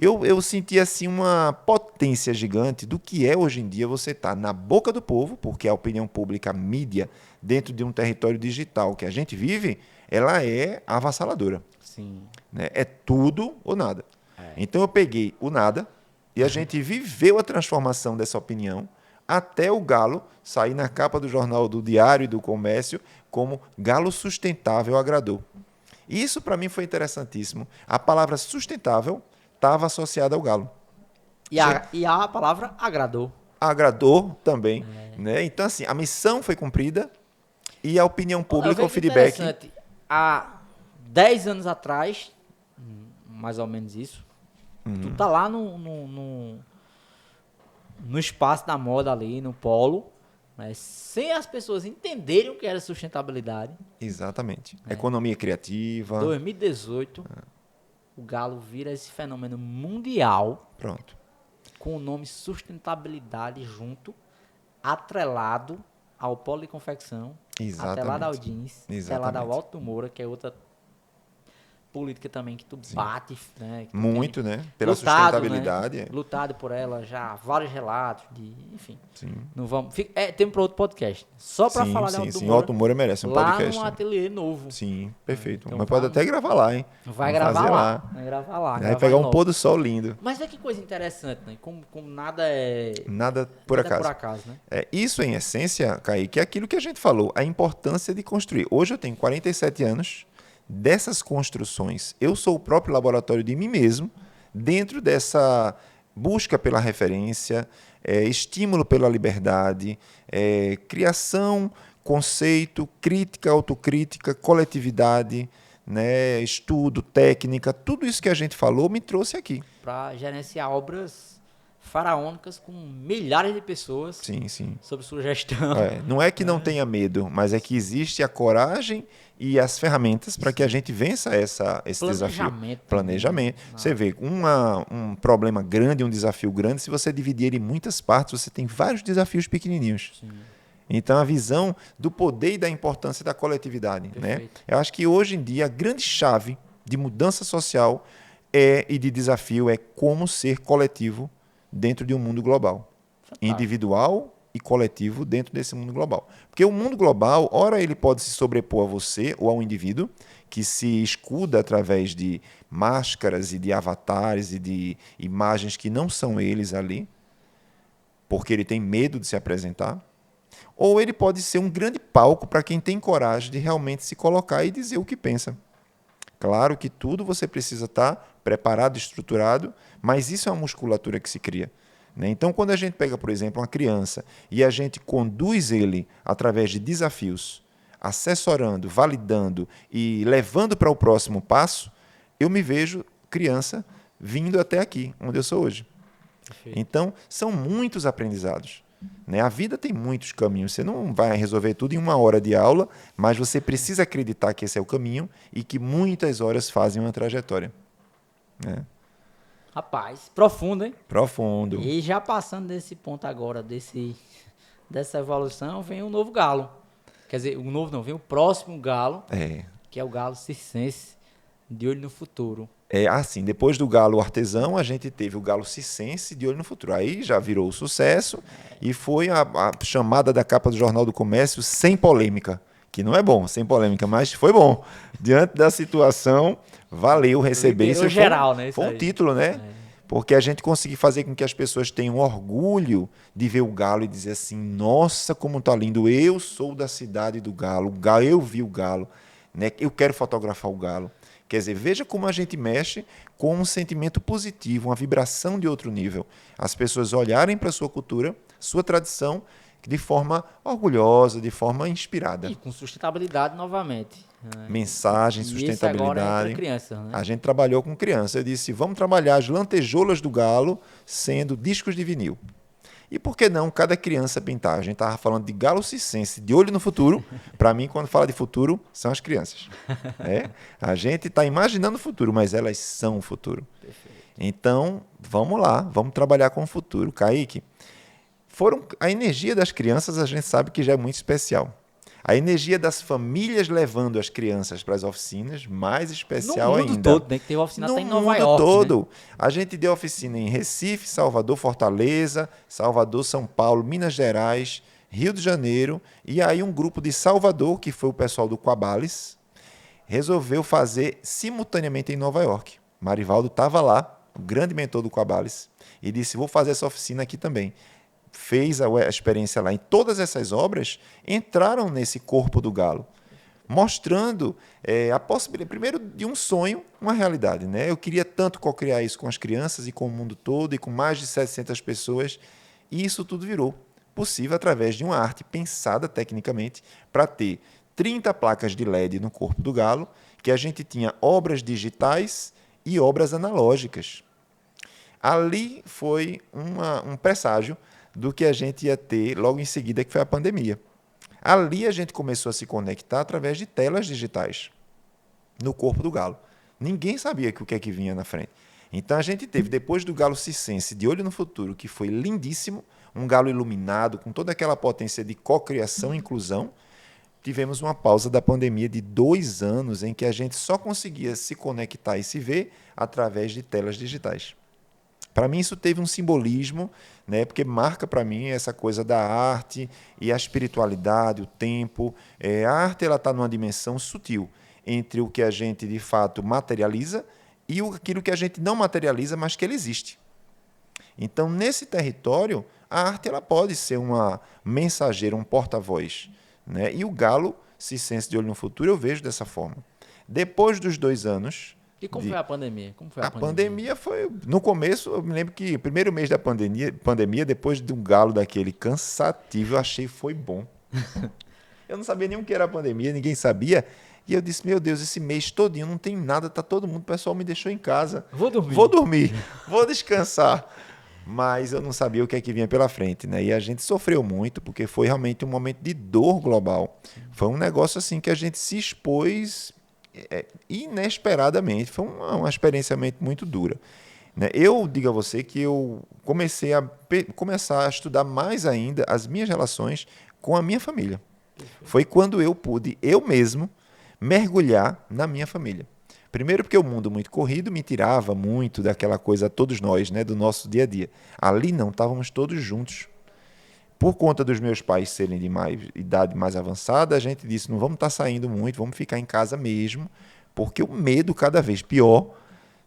Eu senti assim uma potência gigante do que é hoje em dia você estar na boca do povo, porque a opinião pública, a mídia, dentro de um território digital que a gente vive, ela é avassaladora. Sim. Né? É tudo ou nada. Então eu peguei o nada e a gente viveu a transformação dessa opinião até o Galo sair na capa do jornal do Diário e do Comércio como Galo Sustentável agradou. Isso para mim foi interessantíssimo. A palavra sustentável estava associada ao Galo. E a palavra agradou. Agradou também. Né? Então, assim, a missão foi cumprida e a opinião pública, o feedback... Interessante. Há 10 anos atrás, mais ou menos isso, tu tá lá no espaço da moda ali, no polo, mas sem as pessoas entenderem o que era sustentabilidade. Exatamente. Economia criativa. 2018, o Galo vira esse fenômeno mundial. Pronto. Com o nome sustentabilidade junto, atrelado ao polo de confecção, Exatamente. atrelado ao jeans, atrelado ao Alto Moura, que é outra política também que tu bate, né? Que tu muito, tem né? Pela lutado, sustentabilidade. né? Lutado por ela já, vários relatos, enfim. Sim. Não vamos, tem para outro podcast. Só para falar de Alto sim. Moura. O Alto Moura merece um podcast. Lá num ateliê novo. Sim, perfeito. Então Mas pode até gravar lá, hein? Vai Vamos gravar fazer lá. Vai gravar lá. Vai gravar pegar em um loco. pôr do sol lindo. Mas é que coisa interessante, né? Como nada é... Nada por nada acaso. por acaso, né? Isso, em essência, Kaique, é aquilo que a gente falou, a importância de construir. Hoje eu tenho 47 anos, dessas construções, eu sou o próprio laboratório de mim mesmo, dentro dessa busca pela referência, estímulo pela liberdade, criação, conceito, crítica, autocrítica, coletividade, né, estudo, técnica, tudo isso que a gente falou me trouxe aqui. Para gerenciar obras faraônicas com milhares de pessoas Sim. sob sua gestão. Não é que não tenha medo, mas é que existe a coragem e as ferramentas para que a gente vença esse desafio. Planejamento. Você vê, um problema grande, um desafio grande, se você dividir ele em muitas partes, você tem vários desafios pequenininhos. Sim. Então, a visão do poder e da importância da coletividade. Né? Eu acho que, hoje em dia, a grande chave de mudança social e de desafio é como ser coletivo dentro de um mundo global. Fantástico. Individual e coletivo dentro desse mundo global. Porque o mundo global, ora ele pode se sobrepor a você ou ao indivíduo, que se escuda através de máscaras e de avatares e de imagens que não são eles ali, porque ele tem medo de se apresentar. Ou ele pode ser um grande palco para quem tem coragem de realmente se colocar e dizer o que pensa. Claro que tudo você precisa estar preparado, estruturado, mas isso é uma musculatura que se cria. Né? Então, quando a gente pega, por exemplo, uma criança e a gente conduz ele através de desafios, assessorando, validando e levando para o próximo passo, eu me vejo criança vindo até aqui, onde eu sou hoje. Perfeito. Então, são muitos aprendizados. Né? A vida tem muitos caminhos. Você não vai resolver tudo em 1 hora de aula, mas você precisa acreditar que esse é o caminho e que muitas horas fazem uma trajetória. Né? Rapaz, profundo, hein? Profundo. E já passando desse ponto agora, dessa evolução, vem um novo galo. Quer dizer, o novo não, vem o próximo galo, que é o galo circense, de olho no futuro. Assim, depois do galo artesão, a gente teve o galo circense de olho no futuro. Aí já virou o sucesso e foi a chamada da capa do Jornal do Comércio sem polêmica, que não é bom, sem polêmica, mas foi bom. Diante da situação, valeu receber isso. Geral, né? Foi um título, né? Porque a gente conseguiu fazer com que as pessoas tenham orgulho de ver o galo e dizer assim, nossa, como tá lindo, eu sou da cidade do galo, eu vi o galo, né? Eu quero fotografar o galo. Quer dizer, veja como a gente mexe com um sentimento positivo, uma vibração de outro nível. As pessoas olharem para a sua cultura, sua tradição, de forma orgulhosa, de forma inspirada. E com sustentabilidade novamente. Né? Mensagem, E esse agora sustentabilidade. é para criança, né? A gente trabalhou com criança. Eu disse, vamos trabalhar as lantejoulas do galo sendo discos de vinil. E por que não cada criança pintar? A gente estava falando de galo cicense, de olho no futuro. Para mim, quando fala de futuro, são as crianças. A gente está imaginando o futuro, mas elas são o futuro. Perfeito. Então, vamos lá, vamos trabalhar com o futuro. Kaique, a energia das crianças a gente sabe que já é muito especial. A energia das famílias levando as crianças para as oficinas, mais especial ainda. No mundo todo, né? Que tem oficina até em Nova York. No mundo todo. Né? A gente deu oficina em Recife, Salvador, Fortaleza, Salvador, São Paulo, Minas Gerais, Rio de Janeiro. E aí um grupo de Salvador, que foi o pessoal do Quabales, resolveu fazer simultaneamente em Nova York. Marivaldo estava lá, o grande mentor do Quabales, e disse, vou fazer essa oficina aqui também. Fez a experiência lá. Em todas essas obras entraram nesse corpo do galo, mostrando a possibilidade, primeiro, de um sonho, uma realidade. Né? Eu queria tanto co-criar isso com as crianças e com o mundo todo, e com mais de 700 pessoas, e isso tudo virou possível através de uma arte pensada tecnicamente para ter 30 placas de LED no corpo do galo, que a gente tinha obras digitais e obras analógicas. Ali foi um presságio do que a gente ia ter logo em seguida, que foi a pandemia. Ali a gente começou a se conectar através de telas digitais no corpo do galo. Ninguém sabia o que é que vinha na frente. Então a gente teve, depois do galo cicense, de olho no futuro, que foi lindíssimo, um galo iluminado, com toda aquela potência de cocriação e inclusão, tivemos uma pausa da pandemia de 2 anos, em que a gente só conseguia se conectar e se ver através de telas digitais. Para mim isso teve um simbolismo, né, porque marca para mim essa coisa da arte e a espiritualidade, o tempo. A arte está numa dimensão sutil entre o que a gente de fato materializa e aquilo que a gente não materializa, mas que ele existe. Então, nesse território, a arte ela pode ser uma mensageira, um porta-voz. Né? E o galo cicense de olho no futuro eu vejo dessa forma. Depois dos 2 anos... E como foi a pandemia? A pandemia foi... No começo, eu me lembro que o primeiro mês da pandemia, depois de um galo daquele cansativo, eu achei foi bom. Eu não sabia nem o que era a pandemia, ninguém sabia. E eu disse, meu Deus, esse mês todinho não tem nada, tá todo mundo, o pessoal me deixou em casa. Vou dormir, vou descansar. Mas eu não sabia o que é que vinha pela frente, né? E a gente sofreu muito, porque foi realmente um momento de dor global. Foi um negócio assim que a gente se expôs inesperadamente. Foi uma experiência muito dura. Né? Eu digo a você que eu comecei a começar a estudar mais ainda as minhas relações com a minha família. Foi quando eu pude, eu mesmo, mergulhar na minha família. Primeiro porque o mundo muito corrido me tirava muito daquela coisa, todos nós, né, do nosso dia a dia. Ali não, estávamos todos juntos. Por conta dos meus pais serem de idade mais avançada, a gente disse, não vamos estar saindo muito, vamos ficar em casa mesmo, porque o medo cada vez pior,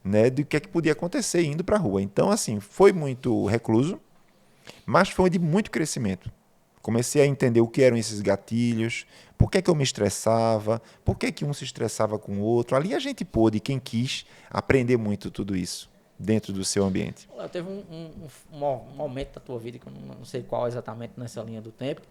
né, do que é que podia acontecer indo para a rua. Então, assim, foi muito recluso, mas foi de muito crescimento. Comecei a entender o que eram esses gatilhos, por que eu me estressava, por que um se estressava com o outro. Ali a gente pôde, quem quis, aprender muito tudo isso dentro do seu ambiente. Teve um momento da tua vida, que eu não sei qual exatamente nessa linha do tempo,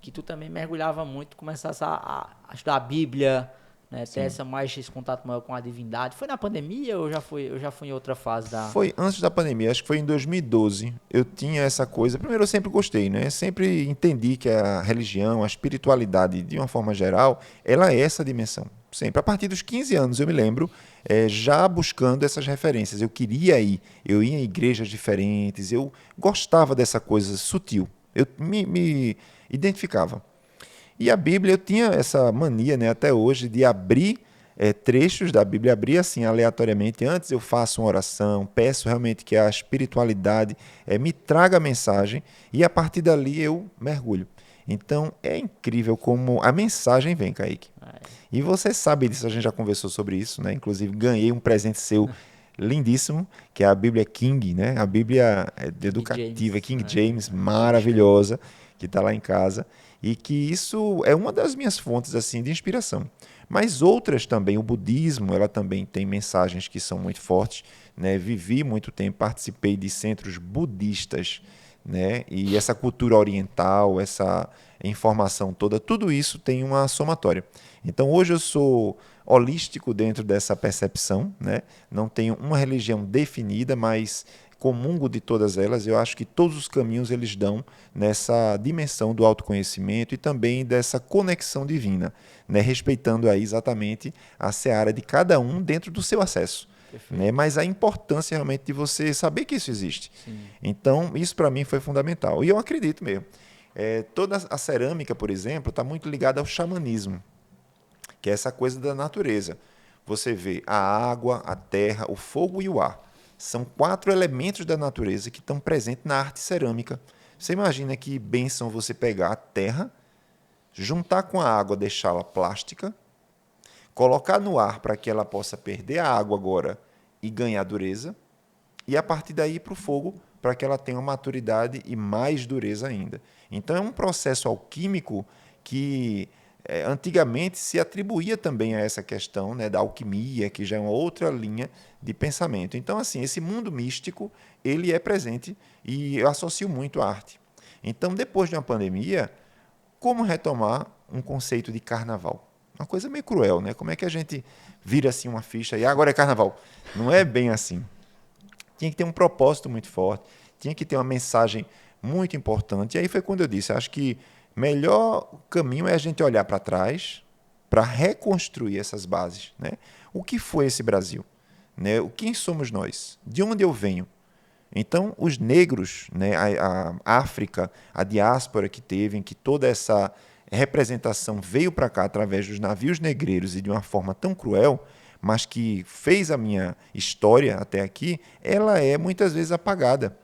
que tu também mergulhava muito, começasse a estudar a Bíblia, né, ter esse contato maior com a divindade. Foi na pandemia ou já foi em outra fase da... Foi antes da pandemia, acho que foi em 2012. Eu tinha essa coisa, primeiro eu sempre gostei, né? Sempre entendi que a religião, a espiritualidade, de uma forma geral, ela é essa dimensão. Sempre. A partir dos 15 anos, eu me lembro, já buscando essas referências. Eu queria ir, eu ia em igrejas diferentes, eu gostava dessa coisa sutil. Eu me identificava. E a Bíblia, eu tinha essa mania, né, até hoje, de abrir trechos da Bíblia, abrir assim aleatoriamente. Antes eu faço uma oração, peço realmente que a espiritualidade me traga a mensagem e a partir dali eu mergulho. Então é incrível como a mensagem vem, Kaique. E você sabe disso, a gente já conversou sobre isso, né? Inclusive ganhei um presente seu lindíssimo, que é a Bíblia King, né? A Bíblia educativa, King James, maravilhosa, que está lá em casa, e que isso é uma das minhas fontes assim de inspiração. Mas outras também, o budismo, ela também tem mensagens que são muito fortes, né? Vivi muito tempo, participei de centros budistas, né? E essa cultura oriental, essa informação toda, tudo isso tem uma somatória. Então hoje eu sou holístico dentro dessa percepção, né? Não tenho uma religião definida, mas comungo de todas elas. Eu acho que todos os caminhos eles dão nessa dimensão do autoconhecimento e também dessa conexão divina, né? Respeitando aí exatamente a seara de cada um dentro do seu acesso. Né? Mas a importância realmente de você saber que isso existe. Sim. Então, isso para mim foi fundamental. E eu acredito mesmo. Toda a cerâmica, por exemplo, está muito ligada ao xamanismo, que é essa coisa da natureza. Você vê a água, a terra, o fogo e o ar. São 4 elementos da natureza que estão presentes na arte cerâmica. Você imagina que bênção você pegar a terra, juntar com a água, deixá-la plástica, colocar no ar para que ela possa perder a água agora e ganhar dureza, e a partir daí para o fogo, para que ela tenha uma maturidade e mais dureza ainda. Então é um processo alquímico que antigamente se atribuía também a essa questão, né, da alquimia, que já é uma outra linha de pensamento. Então, assim, esse mundo místico, ele é presente e eu associo muito à arte. Então, depois de uma pandemia, como retomar um conceito de carnaval? Uma coisa meio cruel, né? Como é que a gente vira assim uma ficha e agora é carnaval? Não é bem assim. Tinha que ter um propósito muito forte, tinha que ter uma mensagem muito importante. E aí foi quando eu disse, acho que o melhor caminho é a gente olhar para trás para reconstruir essas bases, né? O que foi esse Brasil? Né? Quem somos nós? De onde eu venho? Então, os negros, né, a África, a diáspora que teve, em que toda essa representação veio para cá através dos navios negreiros e de uma forma tão cruel, mas que fez a minha história até aqui, ela é muitas vezes apagada.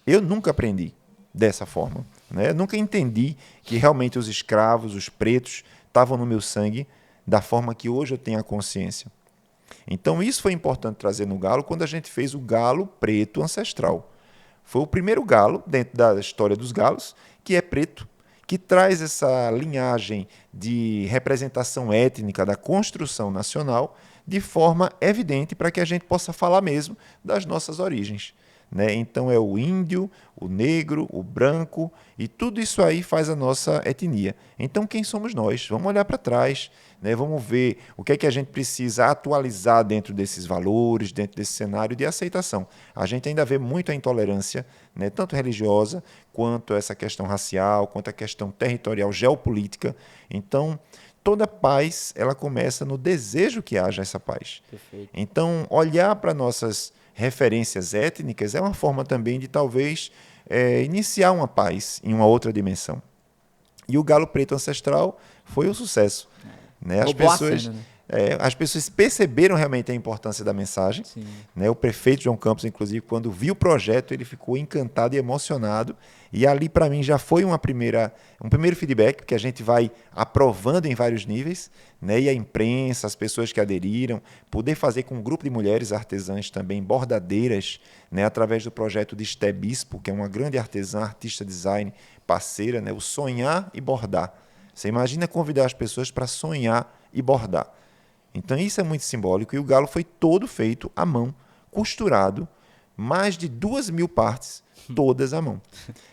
Eu nunca aprendi dessa forma. Né? Eu nunca entendi que realmente os escravos, os pretos, estavam no meu sangue da forma que hoje eu tenho a consciência. Então, isso foi importante trazer no galo quando a gente fez o galo preto ancestral. Foi o primeiro galo, dentro da história dos galos, que é preto, que traz essa linhagem de representação étnica da construção nacional de forma evidente para que a gente possa falar mesmo das nossas origens. Né? Então é o índio, o negro, o branco e tudo isso aí faz a nossa etnia. Então quem somos nós? Vamos olhar para trás, né? Vamos ver o que é que a gente precisa atualizar dentro desses valores, dentro desse cenário de aceitação. A gente ainda vê muito a intolerância, né? Tanto religiosa, quanto essa questão racial, quanto a questão territorial, geopolítica. Então toda paz ela começa no desejo que haja essa paz. Perfeito. Então olhar para nossas referências étnicas é uma forma também de talvez iniciar uma paz em uma outra dimensão. E o galo preto ancestral foi um sucesso. Né? As pessoas perceberam realmente a importância da mensagem. Né? O prefeito João Campos, inclusive, quando viu o projeto, ele ficou encantado e emocionado. E ali, para mim, já foi um primeiro feedback, porque a gente vai aprovando em vários níveis, né? E a imprensa, as pessoas que aderiram, poder fazer com um grupo de mulheres artesãs também, bordadeiras, né? Através do projeto de Esté Bispo, que é uma grande artesã, artista design, parceira, né? O Sonhar e Bordar. Você imagina convidar as pessoas para sonhar e bordar. Então isso é muito simbólico e o galo foi todo feito à mão, costurado, mais de 2.000 partes, todas à mão.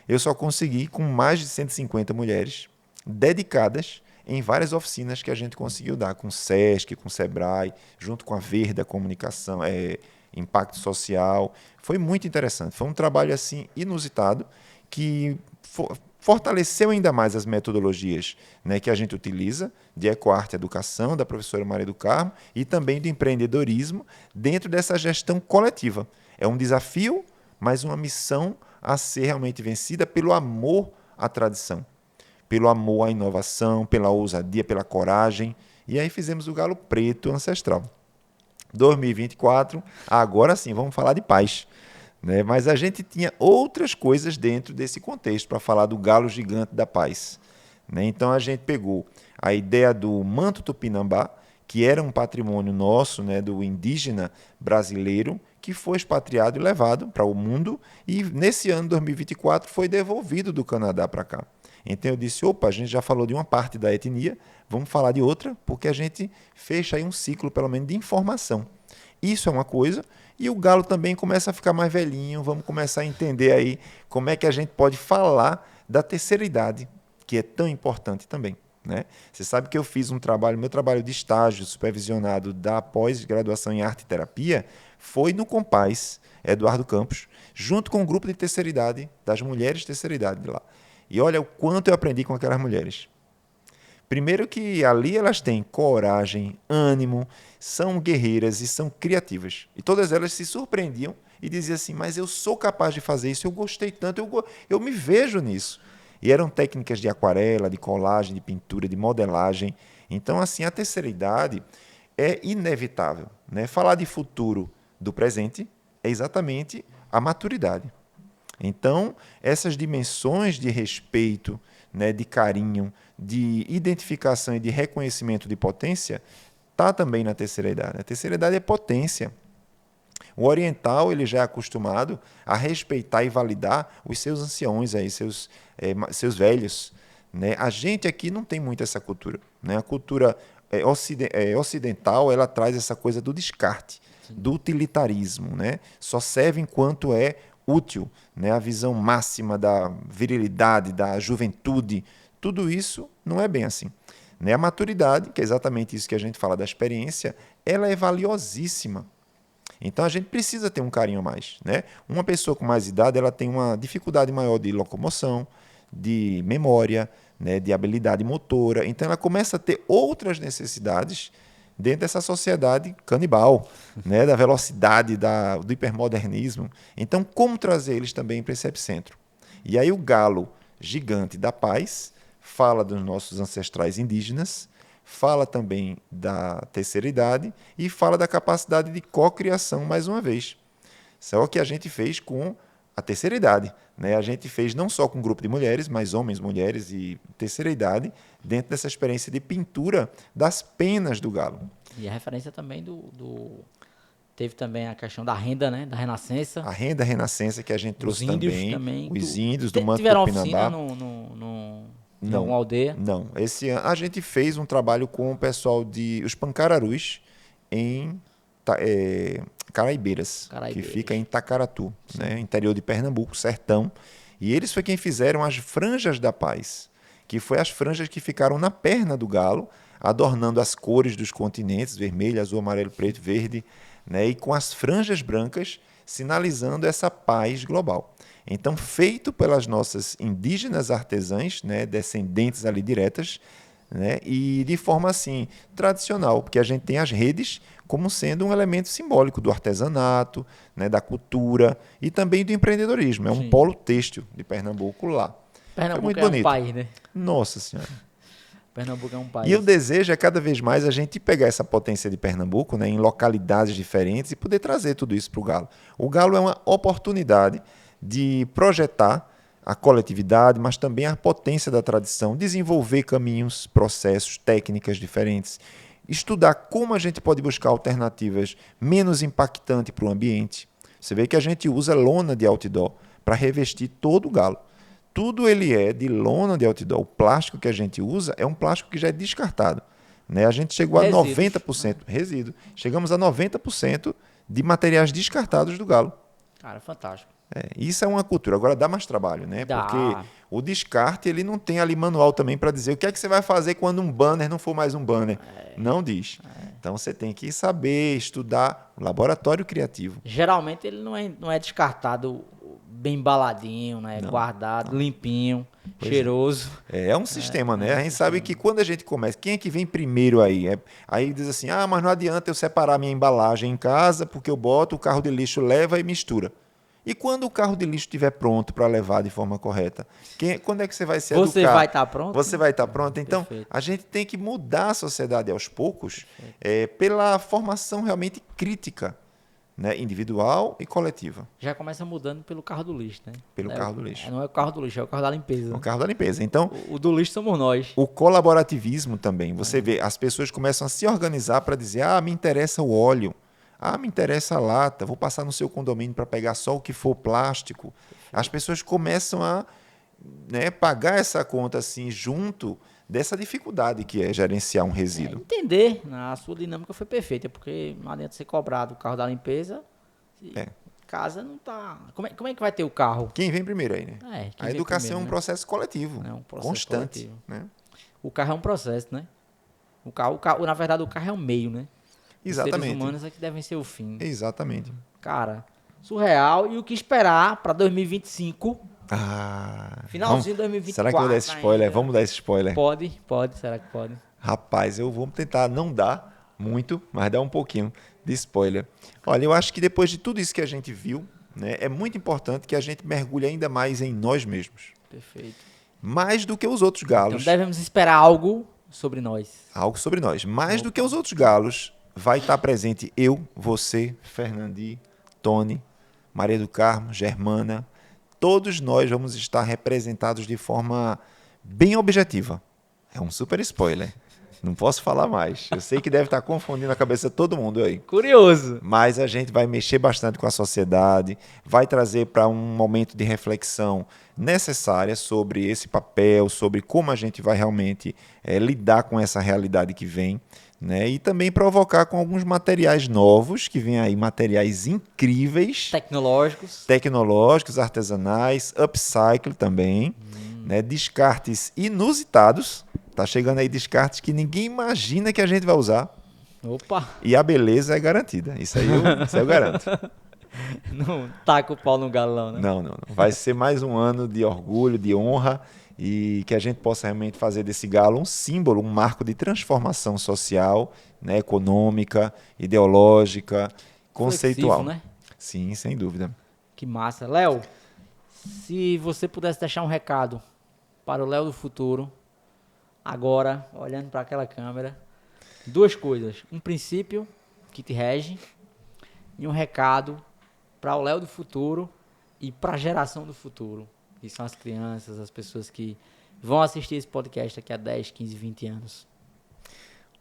Eu só consegui com mais de 150 mulheres dedicadas em várias oficinas que a gente conseguiu dar, com o SESC, com o SEBRAE, junto com a Verda Comunicação, Impacto Social. Foi muito interessante. Foi um trabalho assim inusitado que fortaleceu ainda mais as metodologias, né, que a gente utiliza, de ecoarte educação, da professora Maria do Carmo, e também do empreendedorismo dentro dessa gestão coletiva. É um desafio, mas uma missão a ser realmente vencida pelo amor à tradição, pelo amor à inovação, pela ousadia, pela coragem. E aí fizemos o galo preto ancestral. 2024, agora sim, vamos falar de paz. Né? Mas a gente tinha outras coisas dentro desse contexto para falar do galo gigante da paz. Né? Então a gente pegou a ideia do manto tupinambá, que era um patrimônio nosso, né, do indígena brasileiro, que foi expatriado e levado para o mundo, e nesse ano 2024 foi devolvido do Canadá para cá. Então eu disse, opa, a gente já falou de uma parte da etnia, vamos falar de outra, porque a gente fecha aí um ciclo, pelo menos, de informação. Isso é uma coisa, e o galo também começa a ficar mais velhinho, vamos começar a entender aí como é que a gente pode falar da terceira idade, que é tão importante também. Né? Você sabe que eu fiz um trabalho, meu trabalho de estágio supervisionado da pós-graduação em arte e terapia foi no Compaz, Eduardo Campos, junto com um grupo de terceira idade, das mulheres de terceira idade de lá. E olha o quanto eu aprendi com aquelas mulheres. Primeiro que ali elas têm coragem, ânimo, são guerreiras e são criativas. E todas elas se surpreendiam e diziam assim, mas eu sou capaz de fazer isso, eu gostei tanto, eu me vejo nisso. E eram técnicas de aquarela, de colagem, de pintura, de modelagem. Então, assim, a terceira idade é inevitável. Né? Falar de futuro do presente é exatamente a maturidade. Então, essas dimensões de respeito, né, de carinho, de identificação e de reconhecimento de potência, está também na terceira idade. A terceira idade é potência. O oriental ele já é acostumado a respeitar e validar os seus anciões, aí, seus velhos. Né? A gente aqui não tem muito essa cultura. Né? A cultura ocidental ela traz essa coisa do descarte, sim, do utilitarismo. Né? Só serve enquanto é útil. Né? A visão máxima da virilidade, da juventude, tudo isso não é bem assim. Né? A maturidade, que é exatamente isso que a gente fala da experiência, ela é valiosíssima. Então a gente precisa ter um carinho a mais. Né? Uma pessoa com mais idade ela tem uma dificuldade maior de locomoção, de memória, né, de habilidade motora. Então ela começa a ter outras necessidades dentro dessa sociedade canibal, né, da velocidade, do hipermodernismo. Então como trazer eles também para esse epicentro? E aí o galo gigante da paz fala dos nossos ancestrais indígenas, fala também da terceira idade e fala da capacidade de cocriação mais uma vez. Isso é o que a gente fez com a terceira idade. Né? A gente fez não só com um grupo de mulheres, mas homens, mulheres e terceira idade, dentro dessa experiência de pintura das penas do galo. E a referência também teve também a questão da renda, né? Da Renascença. A renda Renascença que a gente trouxe também. Os índios do Manto Tiveram Tupinambá. oficina em Não, alguma aldeia? Não. Esse ano a gente fez um trabalho com o pessoal os Pancararus em Caraibeiras, que fica em Itacaratu, né, interior de Pernambuco, sertão. E eles foi quem fizeram as franjas da paz, que foi as franjas que ficaram na perna do galo, adornando as cores dos continentes, vermelho, azul, amarelo, preto, verde, né, e com as franjas brancas sinalizando essa paz global. Então, feito pelas nossas indígenas artesãs, né, descendentes ali diretas, né, e de forma assim tradicional, porque a gente tem as redes como sendo um elemento simbólico do artesanato, né, da cultura e também do empreendedorismo. É um polo têxtil de Pernambuco lá. Pernambuco muito bonito. Um país, né? Nossa Senhora. Pernambuco é um país. E o desejo é cada vez mais a gente pegar essa potência de Pernambuco, né, em localidades diferentes e poder trazer tudo isso para o galo. O galo é uma oportunidade de projetar a coletividade, mas também a potência da tradição, desenvolver caminhos, processos, técnicas diferentes, estudar como a gente pode buscar alternativas menos impactantes para o ambiente. Você vê que a gente usa lona de outdoor para revestir todo o galo. Tudo ele é de lona de outdoor. O plástico que a gente usa é um plástico que já é descartado. Né? A gente chegou a 90%, resíduo. Chegamos a 90% de materiais descartados do galo. Cara, fantástico. Isso é uma cultura. Agora dá mais trabalho, né? Dá. Porque o descarte ele não tem ali manual também para dizer o que é que você vai fazer quando um banner não for mais um banner. Não diz. Então você tem que saber, estudar laboratório criativo. Geralmente ele não é descartado bem embaladinho, né? Não, guardado, limpinho, cheiroso. É um sistema, né? A gente sabe que quando a gente começa, quem é que vem primeiro aí? Aí diz assim, mas não adianta eu separar minha embalagem em casa porque eu boto, o carro de lixo leva e mistura. E quando o carro de lixo estiver pronto para levar de forma correta? Quando é que você vai se educar? Você vai estar pronto? Você vai estar pronto? Então, Perfeito. A gente tem que mudar a sociedade aos poucos pela formação realmente crítica. né? Individual e coletiva, Já começa mudando pelo carro do lixo, né? pelo carro do lixo. Não é o carro do lixo, é o carro da limpeza. O carro da limpeza. Então, O do lixo somos nós. o colaborativismo também. Você vê, as pessoas começam a se organizar para dizer, me interessa o óleo, me interessa a lata, vou passar no seu condomínio para pegar só o que for plástico. As pessoas começam a, né, pagar essa conta assim junto dessa dificuldade que é gerenciar um resíduo. Entender, a sua dinâmica foi perfeita, porque não adianta ser cobrado o carro da limpeza se casa não tá... Como é que vai ter o carro? Quem vem primeiro aí, né? Quem A vem educação primeiro, é um né? processo coletivo, É um processo constante. coletivo. Né? O carro é um processo, né? O carro, na verdade, o carro é um meio, né? Os seres Exatamente. humanos é que devem ser o fim. Exatamente. Cara, surreal. E o que esperar para 2025? Finalzinho de 2024. Será que eu vou dar esse spoiler? ainda. Vamos dar esse spoiler. Pode, será que pode? Rapaz, eu vou tentar não dar muito, mas dar um pouquinho de spoiler. Olha, eu acho que depois de tudo isso que a gente viu, né, é muito importante que a gente mergulhe ainda mais em nós mesmos. Perfeito. Mais do que os outros Então galos. devemos esperar algo sobre nós. Algo sobre nós. Mais do que os outros galos, vai estar presente eu, você, Fernandi, Tony, Maria do Carmo, Germana. Todos nós vamos estar representados de forma bem objetiva. É um super spoiler. Não posso falar mais. Eu sei que deve estar confundindo a cabeça de todo mundo aí. Curioso. Mas a gente vai mexer bastante com a sociedade, vai trazer para um momento de reflexão necessária sobre esse papel, sobre como a gente vai realmente lidar com essa realidade que vem, né? E também provocar com alguns materiais novos, que vem aí, materiais incríveis. Tecnológicos, artesanais, upcycle também, né? Descartes inusitados. Tá chegando aí descartes que ninguém imagina que a gente vai usar. Opa! E a beleza é garantida. Isso aí eu garanto. Não taca o pau no galão, né? Não. Vai ser mais um ano de orgulho, de honra e que a gente possa realmente fazer desse galo um símbolo, um marco de transformação social, né, econômica, ideológica, conceitual. Flexível, né? Sim, sem dúvida. Que massa. Léo, se você pudesse deixar um recado para o Léo do futuro, agora, olhando para aquela câmera, duas coisas. Um princípio que te rege e um recado para o Léo do futuro e para a geração do futuro, que são as crianças, as pessoas que vão assistir esse podcast daqui a 10, 15, 20 anos.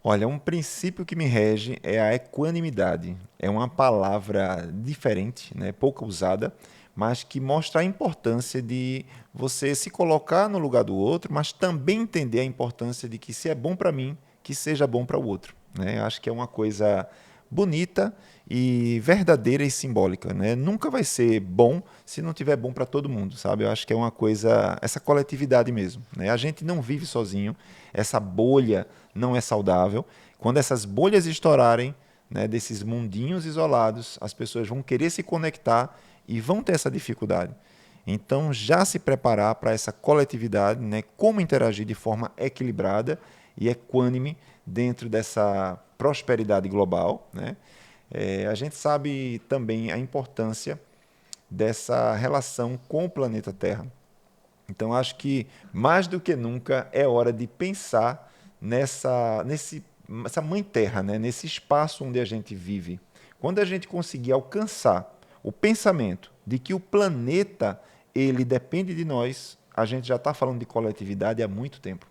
Olha, um princípio que me rege é a equanimidade. É uma palavra diferente, né, pouco usada, mas que mostra a importância de você se colocar no lugar do outro, mas também entender a importância de que se é bom para mim, que seja bom para o outro. Né? Acho que é uma coisa bonita e verdadeira e simbólica. Né? Nunca vai ser bom se não tiver bom para todo mundo, sabe? Eu acho que é uma coisa, essa coletividade mesmo. Né? A gente não vive sozinho, essa bolha não é saudável. Quando essas bolhas estourarem, né, desses mundinhos isolados, as pessoas vão querer se conectar e vão ter essa dificuldade. Então, já se preparar para essa coletividade, né, como interagir de forma equilibrada e equânime dentro dessa prosperidade global. Né? A gente sabe também a importância dessa relação com o planeta Terra. Então, acho que, mais do que nunca, é hora de pensar nessa mãe Terra, né? Nesse espaço onde a gente vive. Quando a gente conseguir alcançar o pensamento de que o planeta ele depende de nós, a gente já está falando de coletividade há muito tempo.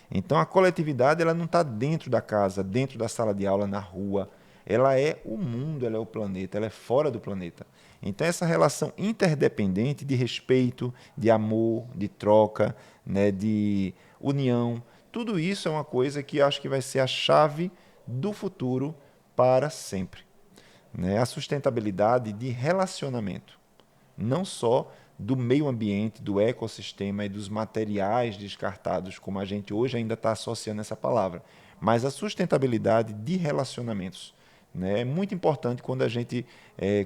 Então, a coletividade ela não está dentro da casa, dentro da sala de aula, na rua. Ela é o mundo, ela é o planeta, ela é fora do planeta. Então, essa relação interdependente de respeito, de amor, de troca, né, de união, tudo isso é uma coisa que acho que vai ser a chave do futuro para sempre. Né? A sustentabilidade de relacionamento, não só do meio ambiente, do ecossistema e dos materiais descartados, como a gente hoje ainda está associando essa palavra, mas a sustentabilidade de relacionamentos. Né? É muito importante quando a gente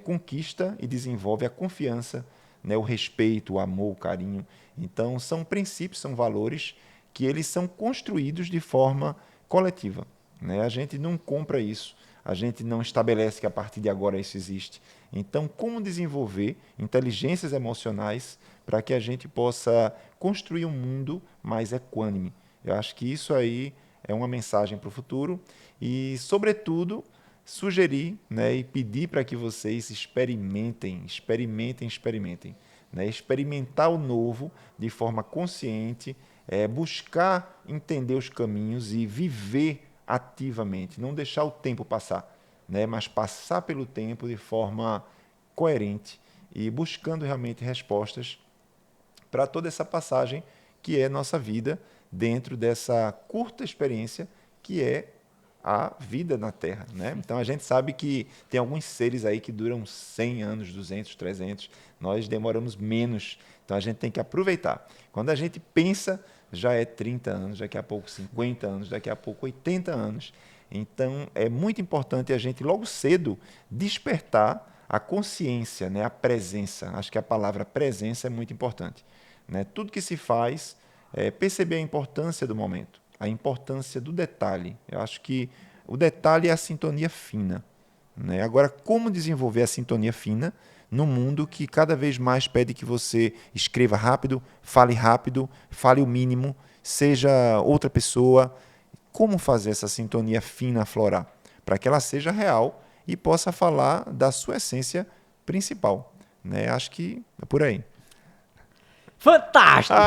conquista e desenvolve a confiança, né? O respeito, o amor, o carinho. Então, são princípios, são valores que eles são construídos de forma coletiva. Né? A gente não compra isso, a gente não estabelece que a partir de agora isso existe. Então, como desenvolver inteligências emocionais para que a gente possa construir um mundo mais equânime? Eu acho que isso aí é uma mensagem para o futuro e, sobretudo, sugerir, né, e pedir para que vocês experimentem, né, experimentar o novo de forma consciente, buscar entender os caminhos e viver ativamente, não deixar o tempo passar, né, mas passar pelo tempo de forma coerente e buscando realmente respostas para toda essa passagem que é nossa vida dentro dessa curta experiência que é a vida na Terra, né? Então a gente sabe que tem alguns seres aí que duram 100 anos, 200, 300, nós demoramos menos, então a gente tem que aproveitar. Quando a gente pensa, já é 30 anos, daqui a pouco 50 anos, daqui a pouco 80 anos. Então é muito importante a gente logo cedo despertar a consciência, né? A presença. Acho que a palavra presença é muito importante, né? Tudo que se faz, perceber a importância do momento, a importância do detalhe. Eu acho que o detalhe é a sintonia fina, né? Agora, como desenvolver a sintonia fina no mundo que cada vez mais pede que você escreva rápido, fale o mínimo, seja outra pessoa. Como fazer essa sintonia fina aflorar? Para que ela seja real e possa falar da sua essência principal, né? Acho que é por aí. Fantástico!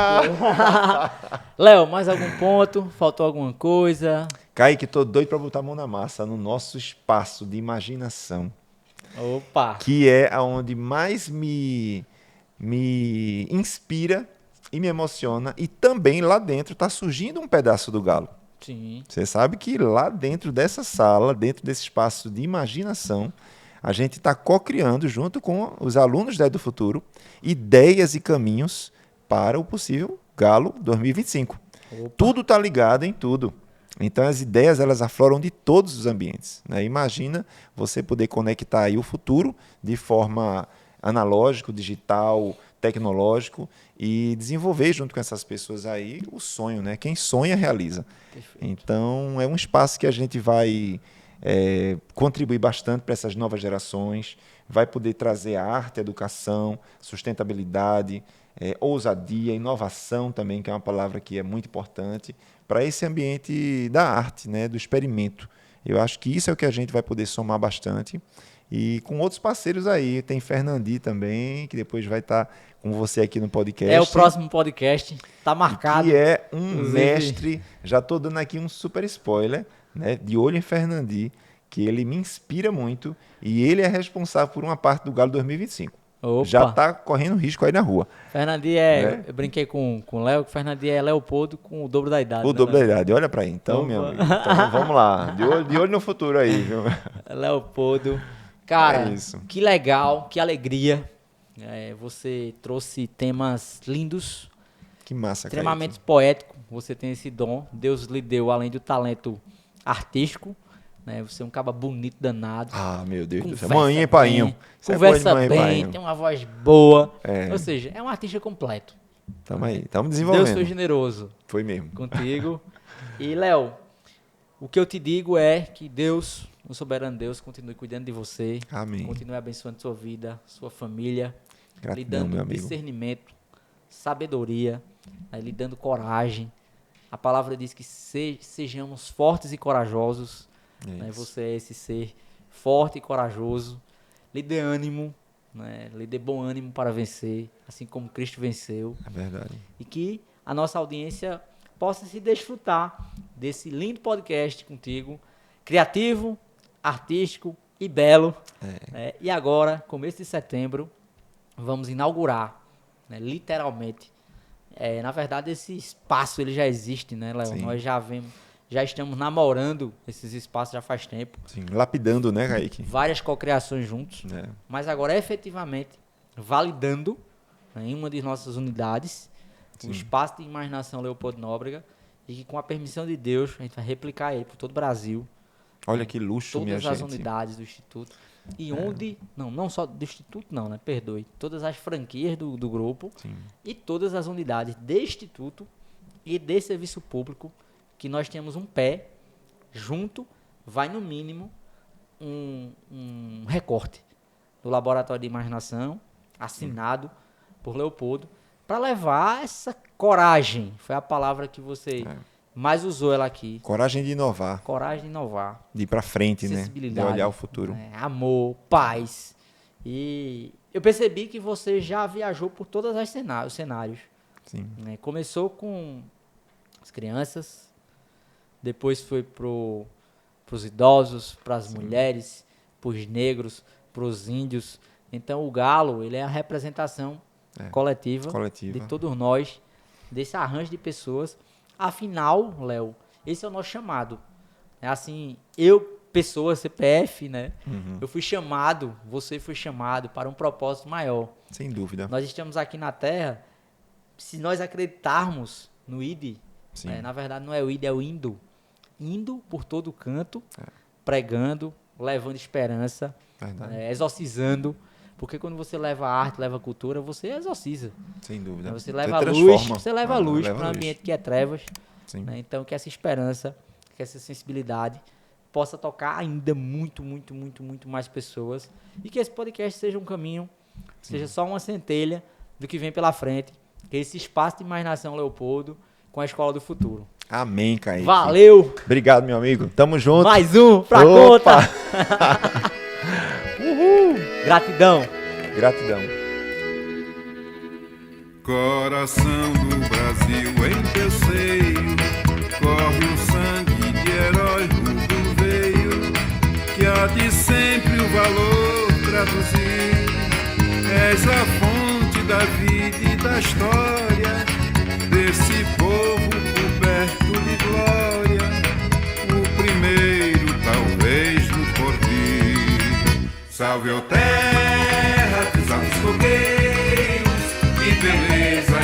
Léo, mais algum ponto? Faltou alguma coisa? Kaique, tô doido para botar a mão na massa no nosso espaço de imaginação, Opa! que é aonde mais me inspira e me emociona, e também lá dentro está surgindo um pedaço do galo. Sim. Você sabe que lá dentro dessa sala, dentro desse espaço de imaginação, a gente está co-criando, junto com os alunos da Edu Futuro, ideias e caminhos para o possível Galo 2025. Opa. Tudo está ligado em tudo. Então, as ideias elas afloram de todos os ambientes, né? Imagina você poder conectar aí o futuro de forma analógico, digital, tecnológico e desenvolver junto com essas pessoas aí o sonho, né? Quem sonha, realiza. Perfeito. Então, é um espaço que a gente vai contribuir bastante para essas novas gerações, vai poder trazer arte, educação, sustentabilidade, ousadia, inovação também, que é uma palavra que é muito importante, para esse ambiente da arte, né? Do experimento. Eu acho que isso é o que a gente vai poder somar bastante. E com outros parceiros aí, tem Fernandi também, que depois vai estar com você aqui no podcast. É o próximo podcast, tá marcado. Que é um Inclusive, mestre, já estou dando aqui um super spoiler, né, de olho em Fernandi, que ele me inspira muito e ele é responsável por uma parte do Galo 2025. Opa. Já está correndo risco aí na rua. Fernandi né? Eu brinquei com o Léo, que o Fernandi é Leopoldo com o dobro da idade. O dobro da idade, olha para aí. Então, Opa. meu amigo, então, vamos lá, de olho no futuro aí, viu? Leopoldo. Cara, É isso. que legal, que alegria. Você trouxe temas lindos, Que massa, extremamente Kaique. poético. Você tem esse dom. Deus lhe deu, além do talento artístico, né? Você é um cara bonito danado. Ah, meu Deus do céu. Conversa Mãinha e painho. bem, Você conversa gosta de mãe e bem, painho. tem uma voz boa. É. Ou seja, é um artista completo. Tamo aí, estamos Deus desenvolvendo. foi generoso Foi mesmo. contigo. E, Léo, o que eu te digo é que Deus, o soberano Deus, continue cuidando de você. Amém. Continue abençoando sua vida, sua família. Gratidão, lhe dando meu amigo. discernimento, sabedoria, né, lhe dando coragem. A palavra diz que sejamos fortes e corajosos. Né, Isso. você é esse ser forte e corajoso. Lhe dê ânimo, né, lhe dê bom ânimo para vencer, assim como Cristo venceu. É verdade. E que a nossa audiência possa se desfrutar desse lindo podcast contigo, criativo, artístico e belo. Né? E agora, começo de setembro, vamos inaugurar, né, literalmente. Na verdade, esse espaço ele já existe, né, Léo? Sim. Nós já estamos namorando esses espaços já faz tempo. Sim, lapidando, né, Kaique? Várias cocriações juntos. É. Mas agora, efetivamente, validando, né, em uma de nossas unidades, o espaço de imaginação Leopoldo Nóbrega, e que com a permissão de Deus, a gente vai replicar ele por todo o Brasil. Olha que luxo, minha Todas as gente. unidades do Instituto. E onde, não só do Instituto não, né? Perdoe. Todas as franquias do grupo Sim. e todas as unidades de Instituto e de serviço público que nós temos um pé junto, vai no mínimo um recorte do Laboratório de Imaginação, assinado por Leopoldo, para levar essa coragem, foi a palavra que você mas usou ela aqui. Coragem de inovar. Coragem de inovar. De ir para frente, né? De Sensibilidade. olhar o futuro. Amor, paz. E eu percebi que você já viajou por todos os cenários. Sim. Né? Começou com as crianças, depois foi para os idosos, para as mulheres, para os negros, para os índios. Então o Galo, ele é a representação coletiva de todos nós, desse arranjo de pessoas. Afinal, Léo, esse é o nosso chamado. É assim, pessoa, CPF, né? Eu fui chamado, você foi chamado para um propósito maior. Sem dúvida. Nós estamos aqui na Terra, se nós acreditarmos no ID, né? Na verdade não é o ID, é o indo. Indo por todo canto, pregando, levando esperança, exorcizando. Porque quando você leva arte, leva cultura, você exorciza. Sem dúvida. Você leva luz, você leva luz para um ambiente que é trevas. Né? Então, que essa esperança, que essa sensibilidade possa tocar ainda muito, muito, muito, muito mais pessoas. E que esse podcast seja um caminho, seja só uma centelha do que vem pela frente. Que esse espaço de imaginação Leopoldo com a Escola do Futuro. Amém, Kaique. Valeu! Obrigado, meu amigo. Tamo junto. Mais um pra conta! Uhul! Gratidão! Gratidão. Coração do Brasil em teu seio, corre o sangue de herói rubro veio, que há de sempre o valor traduzir. És a fonte da vida e da história, desse povo coberto de glória, o primeiro talvez no porvir. Salve, ó terra dos altos fogueiros, que beleza